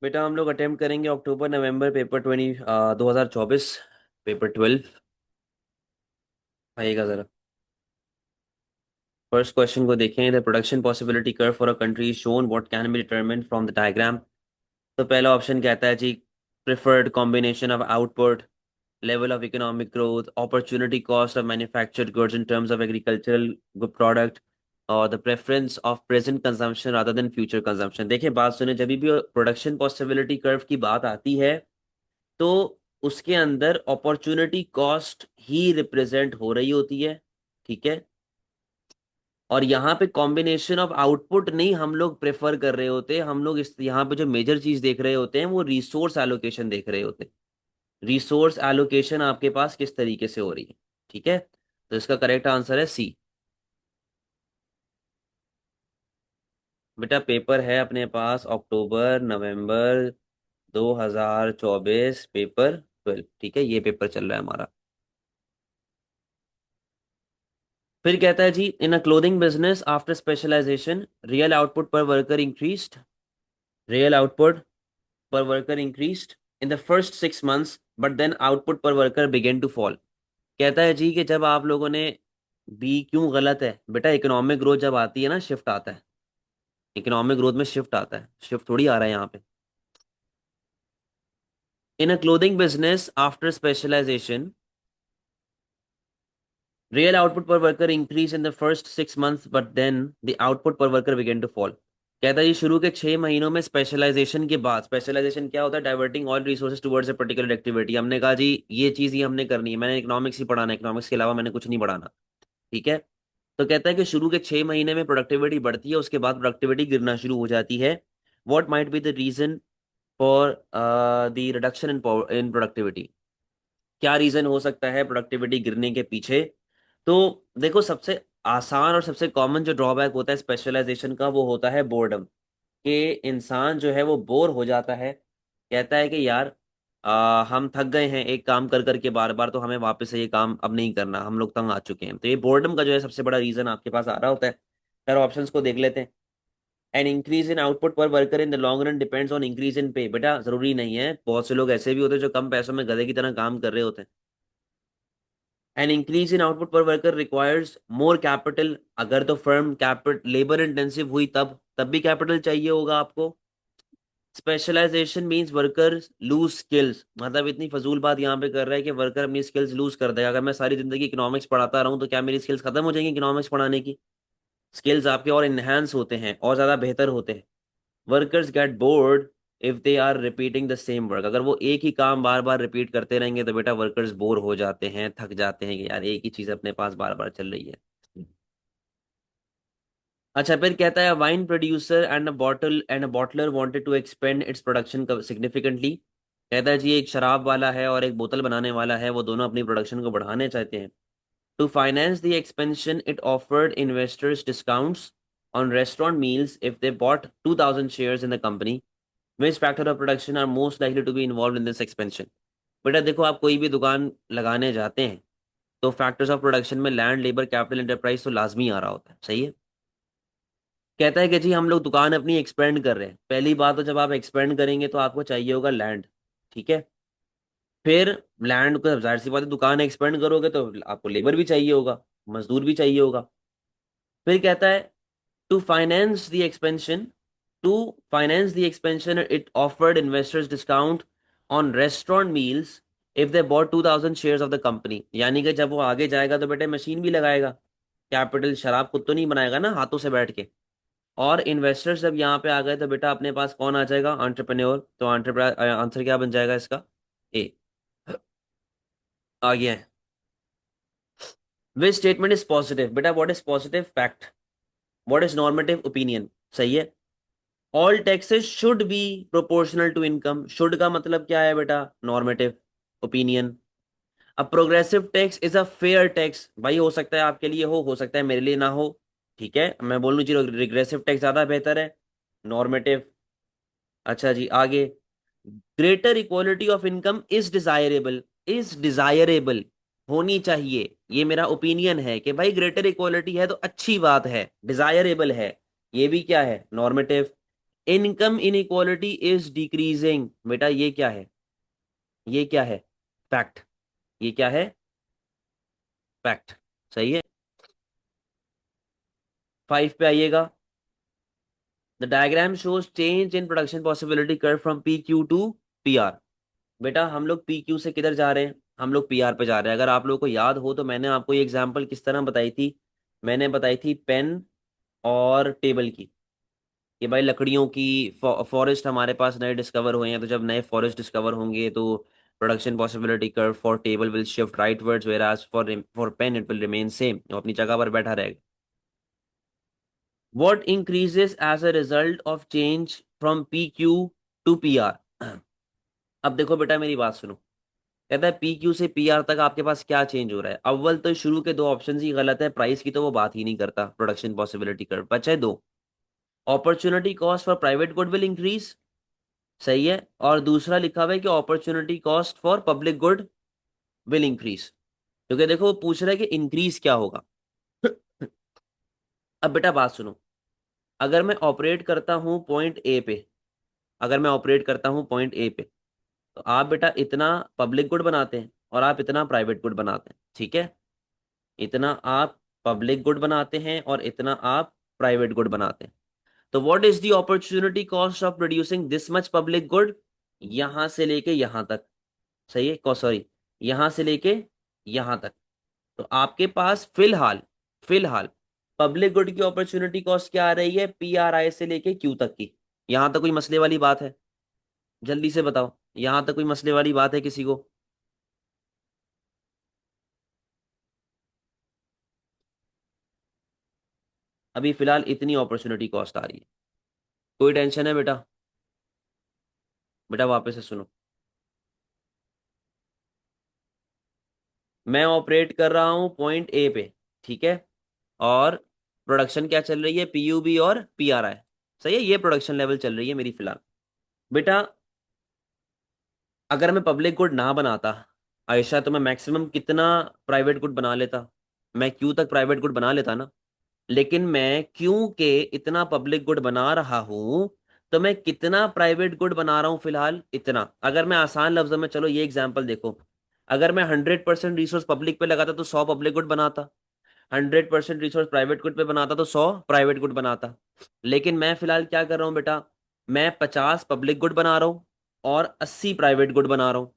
बेटा हम लोग अटेम्प्ट करेंगे अक्टूबर नवंबर पेपर 2024 पेपर 12। आइएगा ज़रा। फर्स्ट क्वेश्चन को देखें। The production possibility curve for a country shown what can be determined from the diagram. तो पहला ऑप्शन कहता है जी preferred combination of output, level of economic growth, opportunity cost of manufactured goods in terms of agricultural product, or the preference of present consumption rather than future consumption। देखिए बात सुने, जब भी प्रोडक्शन पॉसिबिलिटी कर्व की बात आती है तो उसके अंदर अपॉर्चुनिटी कॉस्ट ही रिप्रेजेंट हो रही होती है। ठीक है। और यहाँ पे कॉम्बिनेशन ऑफ आउटपुट नहीं हम लोग प्रेफर कर रहे होते, हम लोग इस यहाँ पे जो मेजर चीज देख रहे होते हैं वो रिसोर्स एलोकेशन देख रहे होते हैं। रिसोर्स एलोकेशन आपके पास किस तरीके से हो रही है। ठीक है। तो इसका करेक्ट आंसर है सी। बेटा पेपर है अपने पास अक्टूबर नवंबर 2024 पेपर 12। ठीक है, ये पेपर चल रहा है हमारा। फिर कहता है जी in a clothing business after specialization real output per worker increased. Real output per worker increased in the first 6 months but then output per worker began to fall. कहता है जी कि जब आप लोगों ने बी क्यों गलत है बेटा, इकोनॉमिक ग्रोथ जब आती है ना शिफ्ट आता है। इकोनॉमिक ग्रोथ में शिफ्ट आता है, शिफ्ट थोड़ी आ रहा है यहाँ पे। In a clothing business after specialization real output per worker increase in the first 6 months but then the output per worker began to fall. कहता है ये शुरू के 6 महीनों में स्पेशलाइजेशन के बाद, स्पेशलाइजेशन क्या होता है, diverting all resources towards a particular activity. हमने कहा जी ये चीज ही हमने करनी है, मैंने इकोनॉमिक्स ही पढ़ाना है, इकोनॉमिक्स के अलावा मैंने कुछ नहीं पढ़ाना। ठीक है। तो कहता है कि शुरू के 6 महीने में प्रोडक्टिविटी बढ़ती है, उसके बाद प्रोडक्टिविटी गिरना शुरू हो जाती है। What might be the reason for the reduction in productivity. क्या रीजन हो सकता है प्रोडक्टिविटी गिरने के पीछे। तो देखो सबसे आसान और सबसे कॉमन जो ड्रॉबैक होता है स्पेशलाइजेशन का वो होता है बोर्डम। कि इंसान जो है वो बोर हो जाता है। कहता है कि यार हम थक गए हैं एक काम कर करके बार बार, तो हमें वापस से ये काम अब नहीं करना, हम लोग तंग आ चुके हैं। तो ये बोर्डम का जो है सबसे बड़ा रीजन आपके पास आ रहा होता है। फिर ऑप्शंस को देख लेते हैं। N increase in output per worker in the long run depends on increase in पे। बेटा जरूरी नहीं है, बहुत से लोग ऐसे भी होते हैं जो कम पैसों में गधे की तरह काम कर रहे होते हैं। एन इंक्रीज इन output per worker requires more capital. अगर तो फर्म कैपिटल लेबर इंटेंसिव हुई तब भी कैपिटल चाहिए होगा आपको। Specialisation means workers lose skills, मतलब इतनी फजूल बात यहाँ पे कर रहा है कि वर्कर अपनी स्किल्स लूज कर देगा। अगर मैं सारी जिंदगी इकोनॉमिक्स पढ़ाता रहूं तो क्या मेरी स्किल्स खत्म हो जाएंगी इकोनॉमिक्स पढ़ाने की। स्किल्स आपके और इन्हेंस होते हैं और ज्यादा बेहतर होते हैं। Workers get bored if they are repeating the same work. अगर वो एक ही काम बार बार रिपीट करते रहेंगे तो बेटा वर्कर्स बोर हो जाते हैं, थक जाते हैं कि यार एक ही चीज अपने पास बार बार चल रही है। अच्छा फिर कहता है wine producer and a bottler wanted to expand its production significantly. कहता है जी एक शराब वाला है और एक बोतल बनाने वाला है, वो दोनों अपनी प्रोडक्शन को बढ़ाने चाहते हैं। To finance the expansion it offered investors discounts on restaurant meals if they bought 2000 shares in the company. Which factor of production are most likely to be involve in this expansion. बेटा देखो आप कोई भी दुकान लगाने जाते हैं तो फैक्टर्स ऑफ प्रोडक्शन में लैंड लेबर कैपिटल एंटरप्राइज तो लाजमी आ रहा होता है, सही है। कहता है कि जी हम लोग दुकान अपनी एक्सपेंड कर रहे हैं। पहली बात तो जब आप एक्सपेंड करेंगे तो आपको चाहिए होगा लैंड। ठीक है। फिर लैंड को जाहिर सी बात है दुकान एक्सपेंड करोगे तो आपको लेबर भी चाहिए होगा, मजदूर भी चाहिए होगा। फिर कहता है to finance the expansion to finance the expansion it offered investors discount on restaurant meals if they bought 2000 shares of the company. यानी कि जब वो आगे जाएगा तो बेटे मशीन भी लगाएगा। कैपिटल शराब खुद तो नहीं बनाएगा ना हाथों से बैठ के। और इन्वेस्टर्स जब यहाँ पे आ गए तो बेटा अपने पास कौन आ जाएगा, एंटरप्रेन्योर। तो एंटरप्राइज आंसर क्या बन जाएगा इसका, ए। आ गया है। Which statement is positive. बेटा what is positive fact, what is normative opinion. सही है। All taxes should be proportional to income. Should का मतलब क्या है बेटा, नॉर्मेटिव ओपिनियन। अब progressive tax is a fair tax. भाई हो सकता है आपके लिए हो सकता है मेरे लिए ना हो। ठीक है, मैं बोल लूँ जी रिग्रेसिव टैक्स ज्यादा बेहतर है, नॉर्मेटिव। अच्छा जी आगे। Greater equality of income is desirable. Is desirable होनी चाहिए, ये मेरा ओपिनियन है कि भाई ग्रेटर इक्वालिटी है तो अच्छी बात है, डिजायरेबल है। ये भी क्या है, normative. Income inequality is decreasing. बेटा ये क्या है? ये क्या है? फैक्ट। ये क्या है? फैक्ट। सही है। 5 पे आइएगा। The diagram shows change in production possibility curve from P Q to P R. बेटा हम लोग पी क्यू से किधर जा रहे हैं? हम लोग पी आर पे जा रहे हैं। अगर आप लोगों को याद हो तो मैंने आपको ये एग्जांपल किस तरह बताई थी? मैंने बताई थी पेन और टेबल की, कि भाई लकड़ियों की फॉरेस्ट हमारे पास नए डिस्कवर हुए हैं, तो जब नए फॉरेस्ट डिस्कवर होंगे तो production possibility curve for table will shift rightwards, whereas for pen it will remain same, वो अपनी जगह पर बैठा रहेगा। What increases as a result of change from PQ to PR? अब देखो बेटा मेरी बात सुनो। कहता है पी क्यू से पी आर तक आपके पास क्या चेंज हो रहा है? अव्वल तो शुरू के दो ऑप्शन ही गलत है, प्राइस की तो वो बात ही नहीं करता। प्रोडक्शन पॉसिबिलिटी कर्व बचा है दो। Opportunity cost for private good will increase, सही है। और दूसरा लिखा हुआ है कि opportunity cost for public good will increase. क्योंकि देखो वो पूछ रहा है कि इंक्रीज क्या होगा। अब बेटा बात सुनो। अगर मैं ऑपरेट करता हूं पॉइंट ए पे, अगर मैं ऑपरेट करता हूं पॉइंट ए पे, तो आप बेटा इतना पब्लिक गुड बनाते हैं और आप इतना प्राइवेट गुड बनाते हैं, ठीक है? इतना आप पब्लिक गुड बनाते हैं और इतना आप प्राइवेट गुड बनाते हैं। तो what is the opportunity cost of producing this much public good? यहां से लेके यहां तक, सही है, सॉरी, यहां से लेके यहां तक। तो आपके पास फिलहाल, फिलहाल पब्लिक गुड की अपॉर्चुनिटी कॉस्ट क्या आ रही है? पी आर आई से लेके क्यू तक की। यहां तक कोई मसले वाली बात है? जल्दी से बताओ, यहां तक कोई मसले वाली बात है किसी को? अभी फिलहाल इतनी अपॉर्चुनिटी कॉस्ट आ रही है। कोई टेंशन है बेटा? बेटा वापस से सुनो। मैं ऑपरेट कर रहा हूं पॉइंट ए पे, ठीक है? और प्रोडक्शन क्या चल रही है? पीयूबी और पीआरआई, सही है। ये प्रोडक्शन लेवल चल रही है मेरी फिलहाल। बेटा अगर मैं पब्लिक गुड ना बनाता आयशा, तो मैं मैक्सिमम कितना प्राइवेट गुड बना लेता? मैं क्यू तक प्राइवेट गुड बना लेता ना। लेकिन मैं क्यों के इतना पब्लिक गुड बना रहा हूं, तो मैं कितना प्राइवेट गुड बना रहा हूं फिलहाल? इतना। अगर मैं आसान लफ्जों में, चलो ये एग्जांपल देखो, अगर मैं 100% रिसोर्स पब्लिक पे लगाता तो 100 पब्लिक गुड बनाता, 100% रिसोर्स प्राइवेट गुड पे बनाता तो 100 प्राइवेट गुड बनाता। लेकिन मैं फिलहाल क्या कर रहा हूं बेटा? मैं 50 पब्लिक गुड बना रहा हूं और 80 प्राइवेट गुड बना रहा हूं।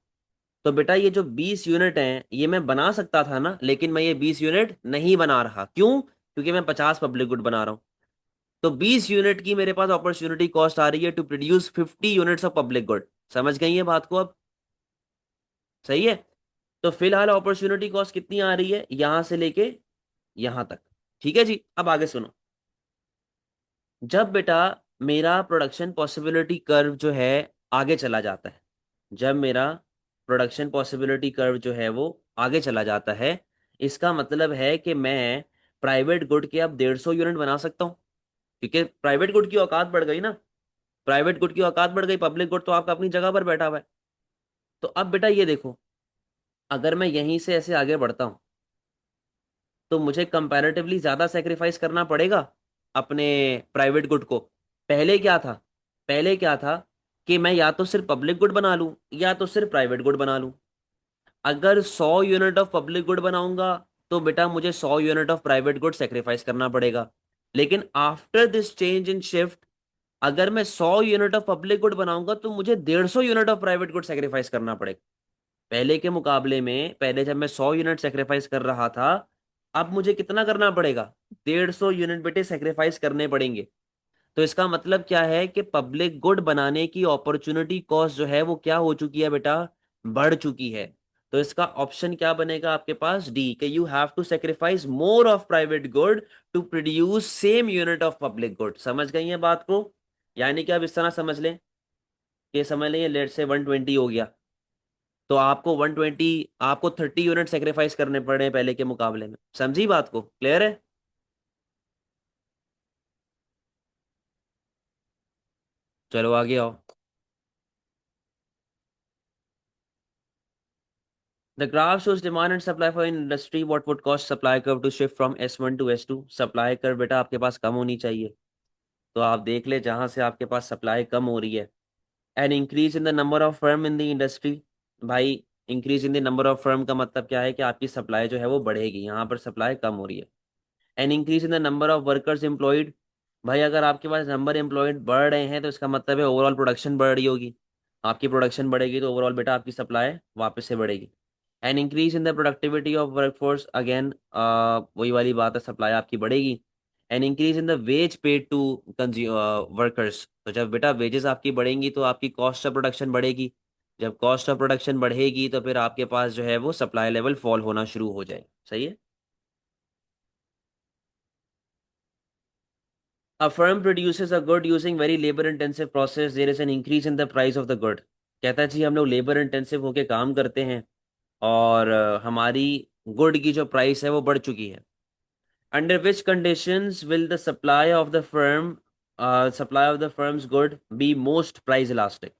तो बेटा ये जो 20 यूनिट हैं ये मैं बना सकता था ना, लेकिन मैं ये 20 यूनिट नहीं बना रहा। क्यों? क्योंकि मैं 50 पब्लिक गुड बना रहा हूं। तो 20 यूनिट की मेरे पास अपॉर्चुनिटी कॉस्ट आ रही है to produce 50 units of public good. समझ गई ये बात को अब? सही है। तो फिलहाल अपॉर्चुनिटी कॉस्ट कितनी आ रही है यहां से लेके यहां तक? ठीक है जी, अब आगे सुनो। जब बेटा मेरा प्रोडक्शन पॉसिबिलिटी कर्व जो है आगे चला जाता है, जब मेरा प्रोडक्शन पॉसिबिलिटी कर्व जो है वो आगे चला जाता है, इसका मतलब है कि मैं प्राइवेट गुड के अब 150 यूनिट बना सकता हूँ। क्योंकि प्राइवेट गुड की औकात बढ़ गई ना, प्राइवेट गुड की औकात बढ़ गई, पब्लिक गुड तो आपका अपनी जगह पर बैठा हुआ है। तो अब बेटा ये देखो, अगर मैं यहीं से ऐसे आगे बढ़ता हूँ तो मुझे कंपैरेटिवली ज्यादा सेक्रीफाइस करना पड़ेगा अपने प्राइवेट गुड को। पहले क्या था? पहले क्या था कि मैं या तो सिर्फ पब्लिक गुड बना लूं या तो सिर्फ प्राइवेट गुड बना लूं। अगर 100 यूनिट ऑफ पब्लिक गुड बनाऊंगा तो बेटा मुझे 100 unit of private good sacrifice करना पड़ेगा। लेकिन after this change in shift, अगर मैं 100 यूनिट ऑफ पब्लिक गुड बनाऊंगा तो मुझे 150 unit of private good sacrifice करना पड़ेगा। पहले के मुकाबले में, पहले जब मैं 100 यूनिट सेक्रीफाइस कर रहा था, अब मुझे कितना करना पड़ेगा? 150 यूनिट बेटे सेक्रीफाइस करने पड़ेंगे। तो इसका मतलब क्या है कि पब्लिक गुड बनाने की अपॉर्चुनिटी कॉस्ट जो है वो क्या हो चुकी है बेटा? बढ़ चुकी है। तो इसका ऑप्शन क्या बनेगा आपके पास? डी, कि you have to sacrifice more of private good to produce same unit of public good. समझ गई है बात को? यानी कि आप इस तरह समझ लें, कि समझ लें लेट से 120 हो गया, तो आपको 120, आपको 30 यूनिट सेक्रीफाइस करने पड़े पहले के मुकाबले में। समझी बात को? क्लियर है? चलो आगे आओ। The graph shows demand and supply for industry. What would cost supply curve to shift from S1 to S2? Supply curve बेटा आपके पास कम होनी चाहिए, तो आप देख ले जहां से आपके पास सप्लाई कम हो रही है। An increase in the number of firm in the industry. भाई, increase in the number of firm का मतलब क्या है कि आपकी सप्लाई जो है वो बढ़ेगी, यहाँ पर सप्लाई कम हो रही है। An increase in the number of workers employed. भाई अगर आपके पास नंबर एम्प्लॉयड बढ़ रहे हैं तो इसका मतलब है ओवरऑल प्रोडक्शन बढ़ रही होगी। आपकी प्रोडक्शन बढ़ेगी तो ओवरऑल बेटा आपकी सप्लाई वापस से बढ़ेगी। An increase in the productivity of workforce, again वही वाली बात है, सप्लाई आपकी बढ़ेगी। An increase in the wage paid to workers, तो जब बेटा वेजेस आपकी बढ़ेंगी तो आपकी कॉस्ट ऑफ प्रोडक्शन बढ़ेगी। जब कॉस्ट ऑफ प्रोडक्शन बढ़ेगी तो फिर आपके पास जो है वो सप्लाई लेवल फॉल होना शुरू हो जाए। सही है। A firm produces a good using very labor intensive process, there is an increase in the price of the good। कहता है जी हम लोग लेबर इंटेंसिव होके काम करते हैं और हमारी गुड की जो प्राइस है वो बढ़ चुकी है। Under which conditions will the supply of the firms good be most price elastic.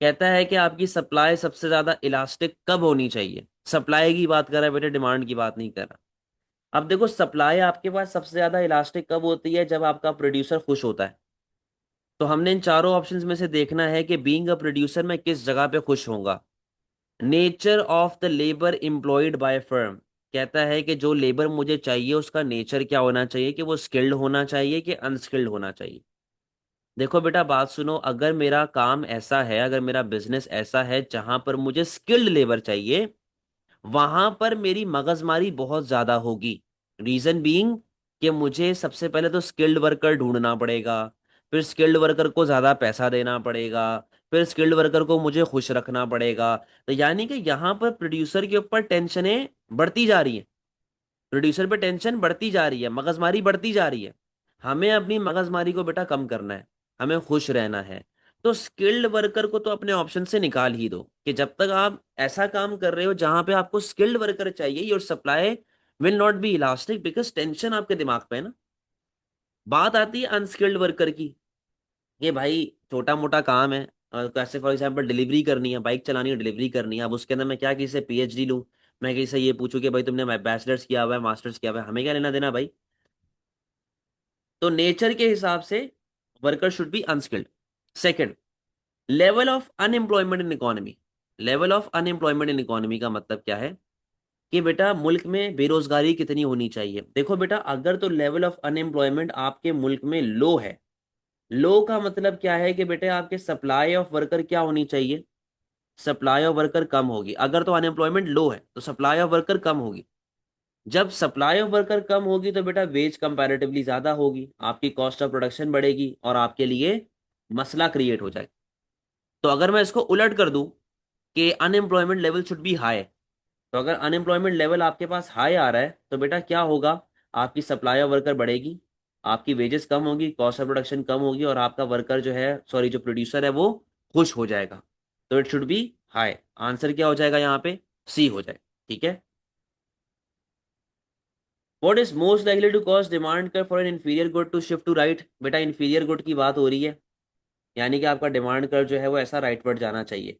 कहता है कि आपकी सप्लाई सबसे ज्यादा इलास्टिक कब होनी चाहिए। सप्लाई की बात कर रहा है बेटे, डिमांड की बात नहीं कर रहा। अब देखो सप्लाई आपके पास सबसे ज्यादा इलास्टिक कब होती है, जब आपका प्रोड्यूसर खुश होता है। तो हमने इन चारों ऑप्शंस में से देखना है कि बीइंग अ प्रोड्यूसर मैं किस जगह पे खुश होऊंगा। Nature of the labour employed by firm. कहता है कि जो लेबर मुझे चाहिए उसका नेचर क्या होना चाहिए, कि वो स्किल्ड होना चाहिए कि अनस्किल्ड होना चाहिए। देखो बेटा बात सुनो, अगर मेरा काम ऐसा है, अगर मेरा बिजनेस ऐसा है जहां पर मुझे स्किल्ड लेबर चाहिए, वहां पर मेरी मगजमारी बहुत ज्यादा होगी। रीजन बीइंग कि मुझे सबसे पहले तो स्किल्ड वर्कर ढूंढना पड़ेगा, फिर स्किल्ड वर्कर को ज्यादा पैसा देना पड़ेगा, फिर स्किल्ड वर्कर को मुझे खुश रखना पड़ेगा। तो यानी कि यहाँ पर प्रोड्यूसर के ऊपर टेंशनें बढ़ती जा रही हैं। प्रोड्यूसर पे टेंशन बढ़ती जा रही है, मगजमारी बढ़ती जा रही है। हमें अपनी मगजमारी को बेटा कम करना है, हमें खुश रहना है। तो स्किल्ड वर्कर को तो अपने ऑप्शन से निकाल ही दो, कि जब तक आप ऐसा काम कर रहे हो जहां पे आपको स्किल्ड वर्कर चाहिए, your supply will not be elastic because tension आपके दिमाग पे है ना। बात आती है अनस्किल्ड वर्कर की, कि भाई छोटा मोटा काम है, कैसे फॉर एग्जाम्पल डिलीवरी करनी है, बाइक चलानी है, डिलीवरी करनी है। अब उसके अंदर मैं क्या किसी से पीएचडी लूँ, मैं किसी से ये पूछूं कि भाई तुमने बैचलर्स किया हुआ है, मास्टर्स किया हुआ है, हमें क्या लेना देना भाई। तो नेचर के हिसाब से worker should be unskilled. Second, level of unemployment in economy. Level of unemployment in economy का मतलब क्या है, कि बेटा मुल्क में बेरोजगारी कितनी होनी चाहिए। देखो बेटा अगर तो लेवल ऑफ अनएम्प्लॉयमेंट आपके मुल्क में लो है, लो का मतलब क्या है कि बेटे आपके सप्लाई ऑफ वर्कर क्या होनी चाहिए, सप्लाई ऑफ वर्कर कम होगी। अगर तो अनएम्प्लॉयमेंट लो है तो सप्लाई ऑफ वर्कर कम होगी। जब सप्लाई ऑफ वर्कर कम होगी तो बेटा वेज कंपैरेटिवली ज्यादा होगी, आपकी कॉस्ट ऑफ प्रोडक्शन बढ़ेगी और आपके लिए मसला क्रिएट हो जाएगा। तो अगर मैं इसको उलट कर दूं कि unemployment level should be high, तो अगर अनएम्प्लॉयमेंट लेवल आपके पास हाई आ रहा है तो बेटा क्या होगा, आपकी सप्लाई ऑफ वर्कर बढ़ेगी, आपकी वेजेस कम होगी, कॉस्ट ऑफ प्रोडक्शन कम होगी और आपका वर्कर जो है, सॉरी जो प्रोड्यूसर है वो खुश हो जाएगा। तो it should be high. Answer क्या हो जाएगा यहाँ पे, सी हो जाए। ठीक है। What is most likely to cause demand curve for an inferior good to shift to right. बेटा इंफीरियर गुड की बात हो रही है, यानी कि आपका डिमांड कर्व जो है वो ऐसा राइटवर्ड जाना चाहिए।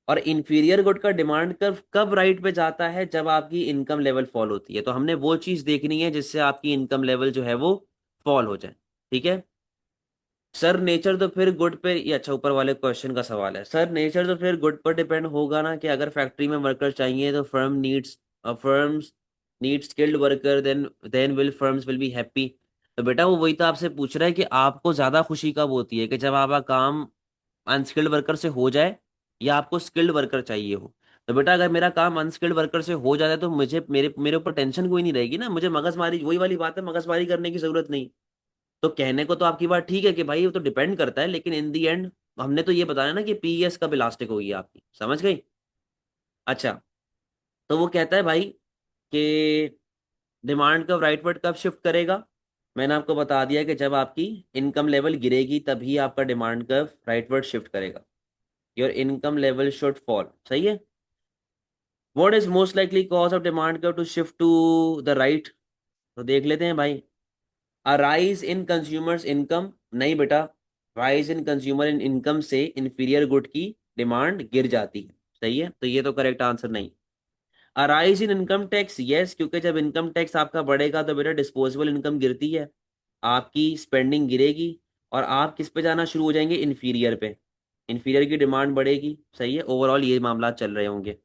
और इंफीरियर गुड का डिमांड कर्व कब राइट पे जाता है, जब आपकी इनकम लेवल फॉल होती है। तो हमने वो चीज देखनी है जिससे आपकी इनकम लेवल जो है वो फॉल हो जाए। ठीक है। सर नेचर तो फिर गुड पे, ये अच्छा ऊपर वाले क्वेश्चन का सवाल है, सर नेचर तो फिर गुड पर डिपेंड होगा ना, कि अगर फैक्ट्री में वर्कर चाहिए तो firms need skilled worker, then firms will be happy. तो बेटा वो वही तो आपसे पूछ रहा है कि आपको ज्यादा खुशी कब होती है, कि जब आपका काम अनस्किल्ड वर्कर से हो जाए या आपको स्किल्ड वर्कर चाहिए हो। तो बेटा अगर मेरा काम अनस्किल्ड वर्कर से हो जाता है तो मुझे मेरे मेरे ऊपर टेंशन कोई नहीं रहेगी ना, मुझे मगजमारी, वही वाली बात है, मगजमारी करने की जरूरत नहीं। तो कहने को तो आपकी बात ठीक है कि भाई वो तो डिपेंड करता है, लेकिन इन दी एंड हमने तो ये बताया ना कि पीएस कब इलास्टिक होगी आपकी, समझ गई। अच्छा, तो वो कहता है भाई कि डिमांड कर्व राइटवर्ड कब शिफ्ट करेगा। मैंने आपको बता दिया कि जब आपकी इनकम लेवल गिरेगी तभी आपका डिमांड कर्व राइटवर्ड शिफ्ट करेगा। Your income level should fall. सही है। What is most likely cause of demand curve to shift to the right. तो देख लेते हैं भाई। A rise in consumers income, नहीं बेटा, rise in consumer in income से इंफीरियर गुड की डिमांड गिर जाती है। सही है, तो ये तो करेक्ट आंसर नहीं। अ राइज इन इनकम टैक्स, यस, क्योंकि जब इनकम टैक्स आपका बढ़ेगा तो बेटा डिस्पोजेबल इनकम गिरती है, आपकी स्पेंडिंग गिरेगी। और आप किस पे जाना शुरू हो जाएंगे, इन्फीरियर पे। इन्फीरियर की डिमांड बढ़ेगी, सही है, ओवरऑल ये मामला चल रहे होंगे,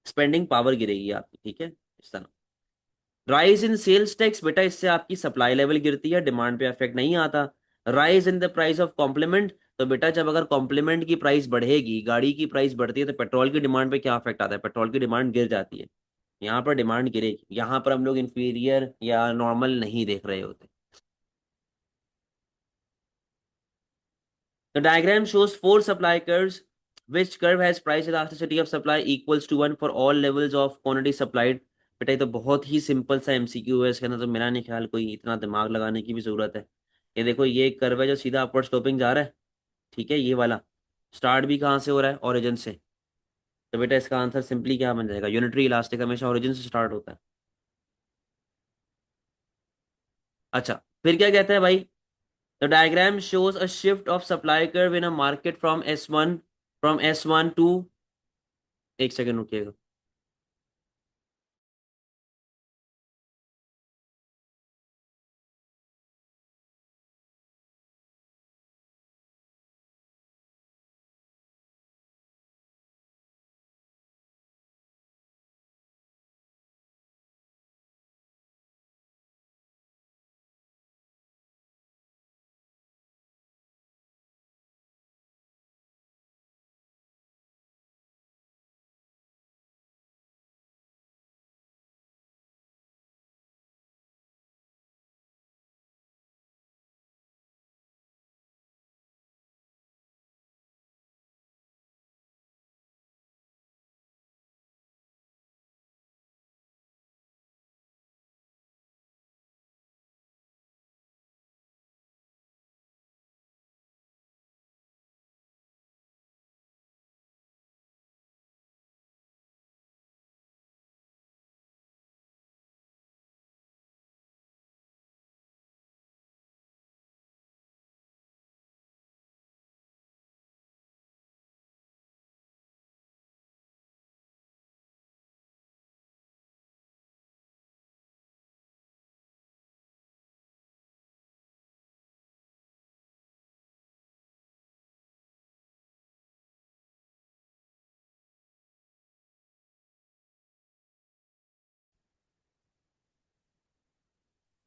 स्पेंडिंग पावर गिरेगी आपकी, ठीक है, इस तरह। राइज इन सेल्स टैक्स, बेटा इससे आपकी सप्लाई लेवल गिरती है, डिमांड पे इफेक्ट नहीं आता। Rise in the price of complement, तो बेटा जब अगर कॉम्प्लीमेंट की प्राइस बढ़ेगी, गाड़ी की प्राइस बढ़ती है, तो पेट्रोल की डिमांड पे क्या इफेक्ट आता है, पेट्रोल की डिमांड गिर जाती है। यहाँ पर डिमांड गिरेगी, यहाँ पर हम लोग इंफीरियर या नॉर्मल नहीं देख रहे होते। The diagram shows four supply curves. Which curve has price elasticity of supply equals to 1 for all levels of quantity supplied? बेटा ये तो बहुत ही सिंपल सा एमसीक्यू है, इसके अंदर तो मेरा नहीं ख्याल कोई इतना दिमाग लगाने की भी जरूरत है। ये देखो, ये एक कर्व है जो सीधा अपवर्ड स्लोपिंग जा रहा है, ठीक है, ये वाला स्टार्ट भी कहाँ से हो रहा है, ओरिजिन से। तो बेटा इसका आंसर सिंपली क्या बन जाएगा, यूनिटरी इलास्टिक हमेशा ओरिजिन से स्टार्ट होता है। अच्छा, फिर क्या कहता है भाई, the diagram shows a shift of supply curve in a market from S1 to, एक सेकंड रुकिएगा।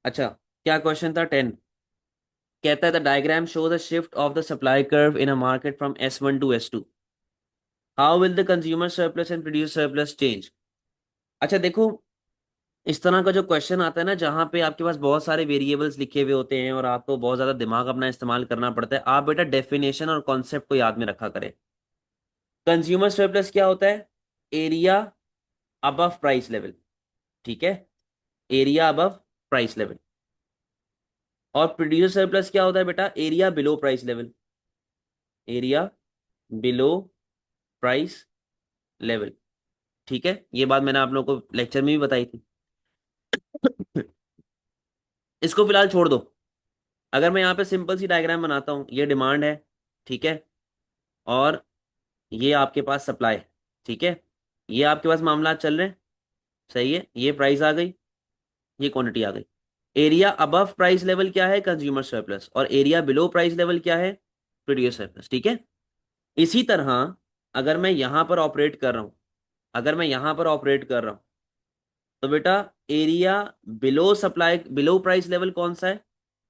अच्छा, क्या क्वेश्चन था 10? कहता है the diagram shows a shift of the supply curve in a market from S1 to S2। How will the consumer surplus and produce surplus change? अच्छा देखो, इस तरह का जो क्वेश्चन आता है ना, जहां पे आपके पास बहुत सारे वेरिएबल्स लिखे हुए होते हैं और आपको बहुत ज्यादा दिमाग अपना इस्तेमाल करना पड़ता है, आप बेटा डेफिनेशन और कॉन्सेप्ट को याद में रखा करें। कंज्यूमर सरप्लस क्या होता है, एरिया अबव प्राइस लेवल, ठीक है, एरिया अबव प्राइस लेवल। और प्रोड्यूसर सरप्लस क्या होता है बेटा, area below price level, area below price level, ठीक है, ये बात मैंने आप लोगों को लेक्चर में भी बताई थी। इसको फिलहाल छोड़ दो। अगर मैं यहाँ पे सिंपल सी डायग्राम बनाता हूँ, ये डिमांड है, ठीक है, और ये आपके पास सप्लाई है, ठीक है, ये आपके पास मामला चल रहे हैं, सही है, ये प्राइस आ गई, ये क्वांटिटी आ गई। एरिया अबव प्राइस लेवल क्या है, कंज्यूमर सरप्लस, और एरिया बिलो प्राइस लेवल क्या है, प्रोड्यूसर सरप्लस, ठीक है। इसी तरह अगर मैं यहां पर ऑपरेट कर रहा हूं, अगर मैं यहां पर ऑपरेट कर रहा हूं, तो बेटा area below supply below price level कौन सा है,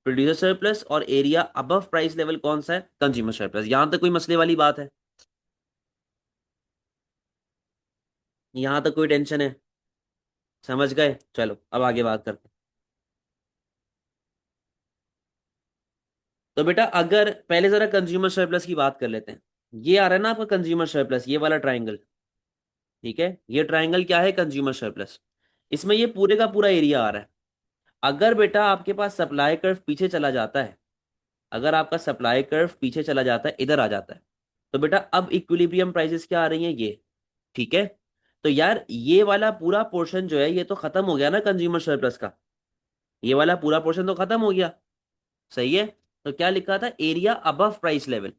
प्रोड्यूसर सरप्लस, और एरिया अबव प्राइस लेवल कौन सा है, कंज्यूमर सरप्लस। यहां तक कोई मसले वाली बात है, यहां तक कोई टेंशन है, समझ गए, चलो अब आगे बात करते हैं। तो बेटा अगर पहले जरा कंज्यूमर सरप्लस की बात कर लेते हैं, ये आ रहा है ना आपका कंज्यूमर सरप्लस, ये वाला ट्राइंगल, ठीक है, ये ट्राइंगल क्या है, कंज्यूमर सरप्लस। इसमें ये पूरे का पूरा एरिया आ रहा है। अगर बेटा आपके पास सप्लाई कर्व पीछे चला जाता है, अगर आपका सप्लाई कर्व पीछे चला जाता है, इधर आ जाता है, तो बेटा अब इक्विलिब्रियम प्राइसेस क्या आ रही हैं, ये, ठीक है। तो यार ये वाला पूरा पोर्शन जो है, ये तो खत्म हो गया ना कंज्यूमर सरप्लस का, ये वाला पूरा पोर्शन तो खत्म हो गया, सही है। तो क्या लिखा था, एरिया अबव प्राइस लेवल।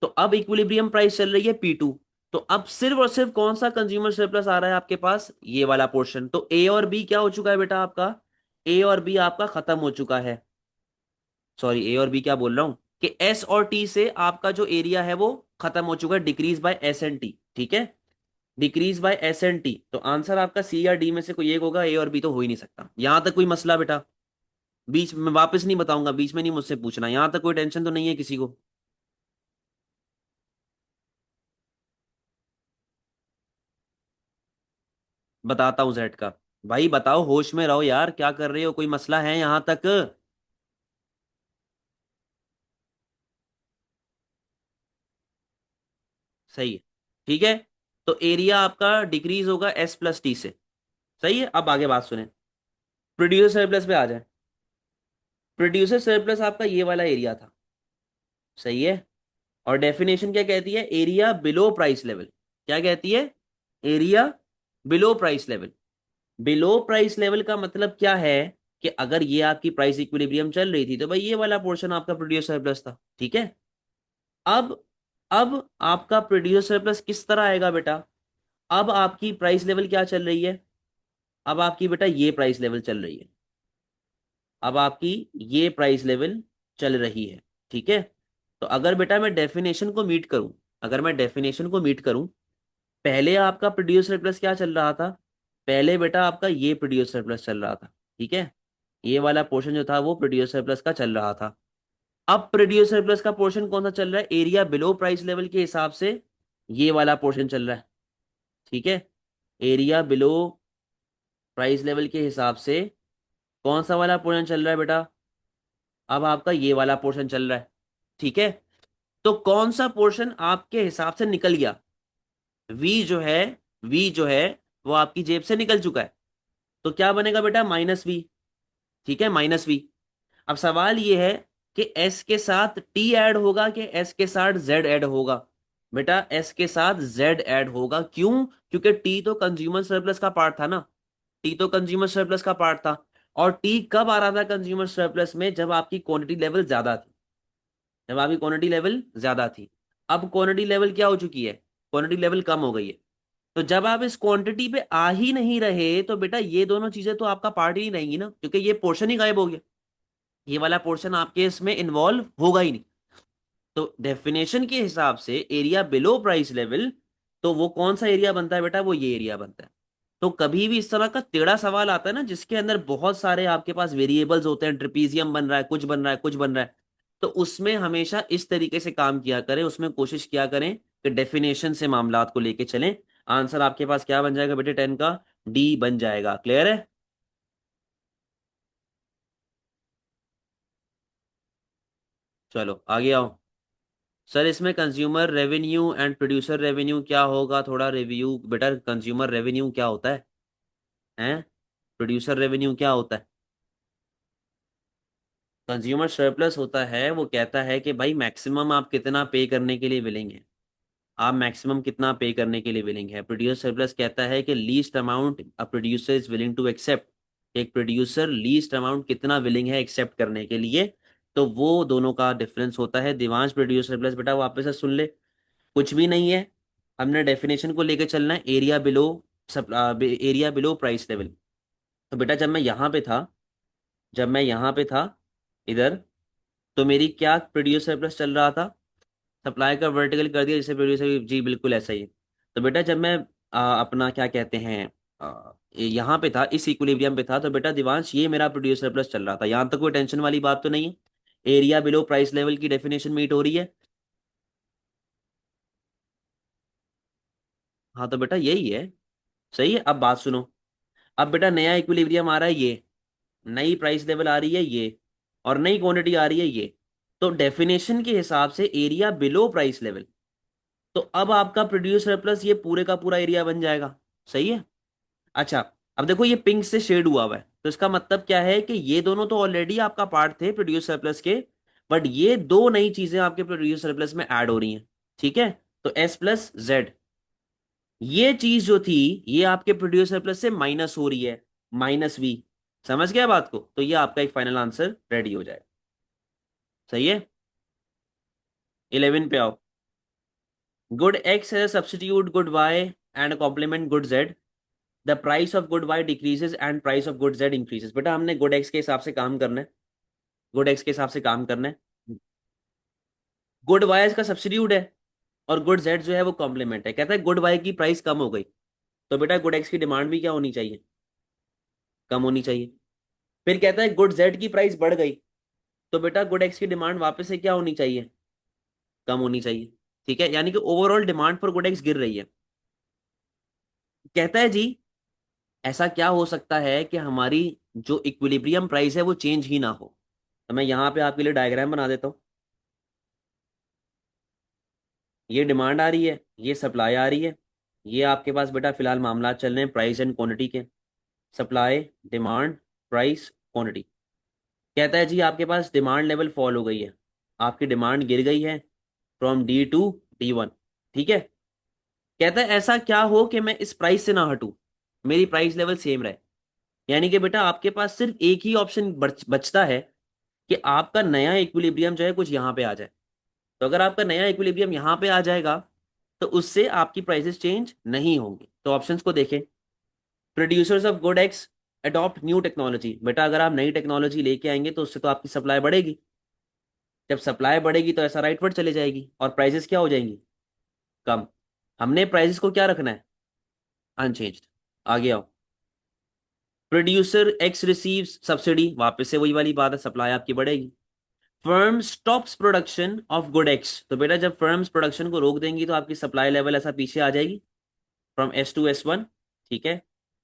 तो अब इक्विलिब्रियम प्राइस चल रही है P2। तो अब सिर्फ और सिर्फ कौन सा कंज्यूमर सरप्लस आ रहा है आपके पास, ये वाला पोर्शन। तो ए और बी क्या हो चुका है बेटा आपका, ए और बी आपका खत्म हो चुका है, सॉरी ए और बी क्या बोल रहा हूँ, कि एस और टी से आपका जो एरिया है वो खत्म हो चुका है, decrease by S and T, ठीक है, decrease by S and T. तो आंसर आपका सी या डी में से कोई एक होगा, ए और बी तो हो ही नहीं सकता। यहां तक कोई मसला बेटा? बीच में वापस नहीं बताऊंगा, बीच में नहीं मुझसे पूछना, यहां तक कोई टेंशन तो नहीं है किसी को? बताता हूँ जेड का। भाई बताओ, होश में रहो यार, क्या कर रहे हो, कोई मसला है यहां तक? सही है, ठीक है। तो एरिया आपका डिक्रीज होगा एस प्लस टी से। सही है, अब आगे बात सुने। प्रोड्यूसर सरप्लस पे आ जाए। प्रोड्यूसर सरप्लस आपका ये वाला एरिया था, सही है। और डेफिनेशन क्या कहती है? Area below price level. क्या कहती है? Area below price level. Below price level का मतलब क्या है? कि अगर ये आपकी प्राइस इक्विलिब्रियम चल रही थी तो भाई ये वाला पोर्शन आपका प्रोड्यूसर सरप्लस था, ठीक है। अब अब आपका प्रोड्यूसर सरप्लस किस तरह आएगा बेटा? अब आपकी प्राइस लेवल क्या चल रही है? अब आपकी बेटा ये प्राइस लेवल चल रही है। अब आपकी ये प्राइस लेवल चल रही है, ठीक है। तो अगर बेटा मैं डेफिनेशन को मीट करूं, अगर मैं डेफिनेशन को मीट करूं, पहले आपका प्रोड्यूसर प्लस क्या चल रहा था? पहले बेटा आपका ये प्रोड्यूसर प्लस चल रहा था, ठीक है। ये वाला पोर्शन जो था वो प्रोड्यूसर प्लस का चल रहा था। अब प्रोड्यूसर प्लस का पोर्शन कौन सा चल रहा है? एरिया बिलो प्राइस लेवल के हिसाब से ये वाला पोर्शन चल रहा है, ठीक है। एरिया बिलो प्राइस लेवल के हिसाब से कौन सा वाला पोर्शन चल रहा है बेटा? अब आपका ये वाला पोर्शन चल रहा है, ठीक है। तो कौन सा पोर्शन आपके हिसाब से निकल गया? वी जो है, वी जो है वो आपकी जेब से निकल चुका है। तो क्या बनेगा बेटा? माइनस वी, ठीक है, माइनस वी। अब सवाल ये है कि एस के साथ टी ऐड होगा कि एस के साथ जेड ऐड होगा? बेटा एस के साथ जेड ऐड होगा, क्यों? क्योंकि टी तो कंज्यूमर सरप्लस का पार्ट था ना, टी तो कंज्यूमर सरप्लस का पार्ट था। और टी कब आ रहा था कंज्यूमर सरप्लस में? जब आपकी क्वांटिटी लेवल ज्यादा थी, जब आपकी क्वांटिटी लेवल ज्यादा थी। अब क्वांटिटी लेवल क्या हो चुकी है? क्वांटिटी लेवल कम हो गई है। तो जब आप इस क्वांटिटी पे आ ही नहीं रहे तो बेटा ये दोनों चीजें तो आपका पार्ट ही नहीं रहेंगी ना, क्योंकि ये पोर्शन ही गायब हो गया, ये वाला पोर्शन आपके इसमें इन्वॉल्व होगा ही नहीं। तो डेफिनेशन के हिसाब से एरिया बिलो प्राइस लेवल, तो वो कौन सा एरिया बनता है बेटा? वो ये एरिया बनता है। तो कभी भी इस तरह का टेढ़ा सवाल आता है ना जिसके अंदर बहुत सारे आपके पास वेरिएबल्स होते हैं, ट्रिपीजियम बन रहा है, कुछ बन रहा है, कुछ बन रहा है, तो उसमें हमेशा इस तरीके से काम किया करें, उसमें कोशिश किया करें कि डेफिनेशन से मामलात को लेके चलें। आंसर आपके पास क्या बन जाएगा बेटे? 10 का डी बन जाएगा। क्लियर है? चलो आगे आओ। सर इसमें consumer revenue and producer revenue क्या होगा? थोड़ा रिव्यू बेटा। कंज्यूमर रेवेन्यू क्या होता है? हैं? प्रोड्यूसर रेवेन्यू क्या होता है? कंज्यूमर सरप्लस होता है, वो कहता है कि भाई मैक्सिमम आप कितना पे करने के लिए विलिंग है, आप मैक्सिमम कितना पे करने के लिए विलिंग है। प्रोड्यूसर सरप्लस कहता है कि least amount a producer is willing to accept, एक प्रोड्यूसर लीस्ट अमाउंट कितना विलिंग है एक्सेप्ट करने के लिए। तो वो दोनों का डिफरेंस होता है। दिवांश प्रोड्यूसर सरप्लस बेटा वापस से सुन ले, कुछ भी नहीं है। हमने डेफिनेशन को लेकर चलना है, area below area below price level. तो बेटा जब मैं यहाँ पे था, जब मैं यहाँ पे था इधर, तो मेरी क्या प्रोड्यूसर सरप्लस चल रहा था? सप्लाई का वर्टिकल कर दिया जैसे प्रोड्यूसर, जी बिल्कुल ऐसा ही है। तो बेटा जब मैं अपना क्या कहते हैं यहाँ पे था, इस इक्विलिब्रियम पे था, तो बेटा दिवांश ये मेरा प्रोड्यूसर प्लस चल रहा था। यहाँ तक कोई टेंशन वाली बात तो नहीं है? एरिया बिलो प्राइस लेवल की डेफिनेशन मीट हो रही है? हाँ तो बेटा यही है, सही है। अब बात सुनो। अब बेटा नया इक्विलिब्रियम आ रहा है ये, नई प्राइस लेवल आ रही है ये, और नई क्वांटिटी आ रही है ये। तो डेफिनेशन के हिसाब से एरिया बिलो प्राइस लेवल, तो अब आपका प्रोड्यूसर प्लस ये पूरे का पूरा एरिया बन जाएगा। सही है। अच्छा, अब देखो ये पिंक से शेड हुआ हुआ है, तो इसका मतलब क्या है कि ये दोनों तो ऑलरेडी आपका पार्ट थे प्रोड्यूसर प्लस के, बट ये दो नई चीजें आपके प्रोड्यूसर प्लस में ऐड हो रही हैं, ठीक है। तो एस प्लस जेड, ये चीज जो थी ये आपके प्रोड्यूसर प्लस से माइनस हो रही है, माइनस वी। समझ गया बात को? तो ये आपका एक फाइनल आंसर रेडी हो जाएगा। सही है। 11 पे आओ। गुड एक्स है substitute good Y and complement good Z, the price of good Y decreases and price of good Z increases. बेटा हमने गुड एक्स के हिसाब से काम करना है, गुड एक्स के हिसाब से काम करना है। गुड वाई इसका सब्स्टिट्यूट है, और गुड जेड जो है वो कॉम्प्लीमेंट है। कहता है गुड वाई की प्राइस कम हो गई, तो बेटा गुड एक्स की डिमांड भी क्या होनी चाहिए, कम होनी चाहिए। फिर कहता है गुड जेड की प्राइस बढ़ गई, तो बेटा गुड एक्स की डिमांड वापस से क्या होनी चाहिए, कम होनी चाहिए। ठीक है, यानी कि overall demand for good x गिर रही है। कहता है जी ऐसा क्या हो सकता है कि हमारी जो इक्विलिब्रियम प्राइस है वो चेंज ही ना हो। तो मैं यहाँ पे आपके लिए डायग्राम बना देता हूँ। ये डिमांड आ रही है, ये सप्लाई आ रही है, ये आपके पास बेटा फिलहाल मामला चल रहे हैं प्राइस एंड क्वांटिटी के। Supply, demand, price, quantity. कहता है जी आपके पास डिमांड लेवल फॉल हो गई है, आपकी डिमांड गिर गई है फ्रॉम D to D1। ठीक है। कहता है ऐसा क्या हो कि मैं इस प्राइस से ना हटूं, मेरी प्राइस लेवल सेम रहे। यानी कि बेटा आपके पास सिर्फ एक ही ऑप्शन बचता है कि आपका नया इक्विलिब्रियम जो है कुछ यहाँ पे आ जाए। तो अगर आपका नया इक्विलिब्रियम यहाँ पे आ जाएगा तो उससे आपकी प्राइसेस चेंज नहीं होंगी। तो ऑप्शंस को देखें। Producers of good x adopt new technology. बेटा अगर आप नई टेक्नोलॉजी लेके आएंगे तो उससे तो आपकी सप्लाई बढ़ेगी। जब सप्लाई बढ़ेगी तो ऐसा राइटवर्ड चले जाएगी और प्राइसेस क्या हो जाएंगी, कम। हमने प्राइसेस को क्या रखना है, अनचेंज्ड। आगे आओ। प्रोड्यूसर एक्स रिसीव्स सब्सिडी, वापस से वही वाली बात है, सप्लाई आपकी बढ़ेगी। Firm stops production of good x, तो बेटा जब फर्म्स प्रोडक्शन को रोक देंगी तो आपकी सप्लाई लेवल ऐसा पीछे आ जाएगी, फ्रॉम S to S1। ठीक है,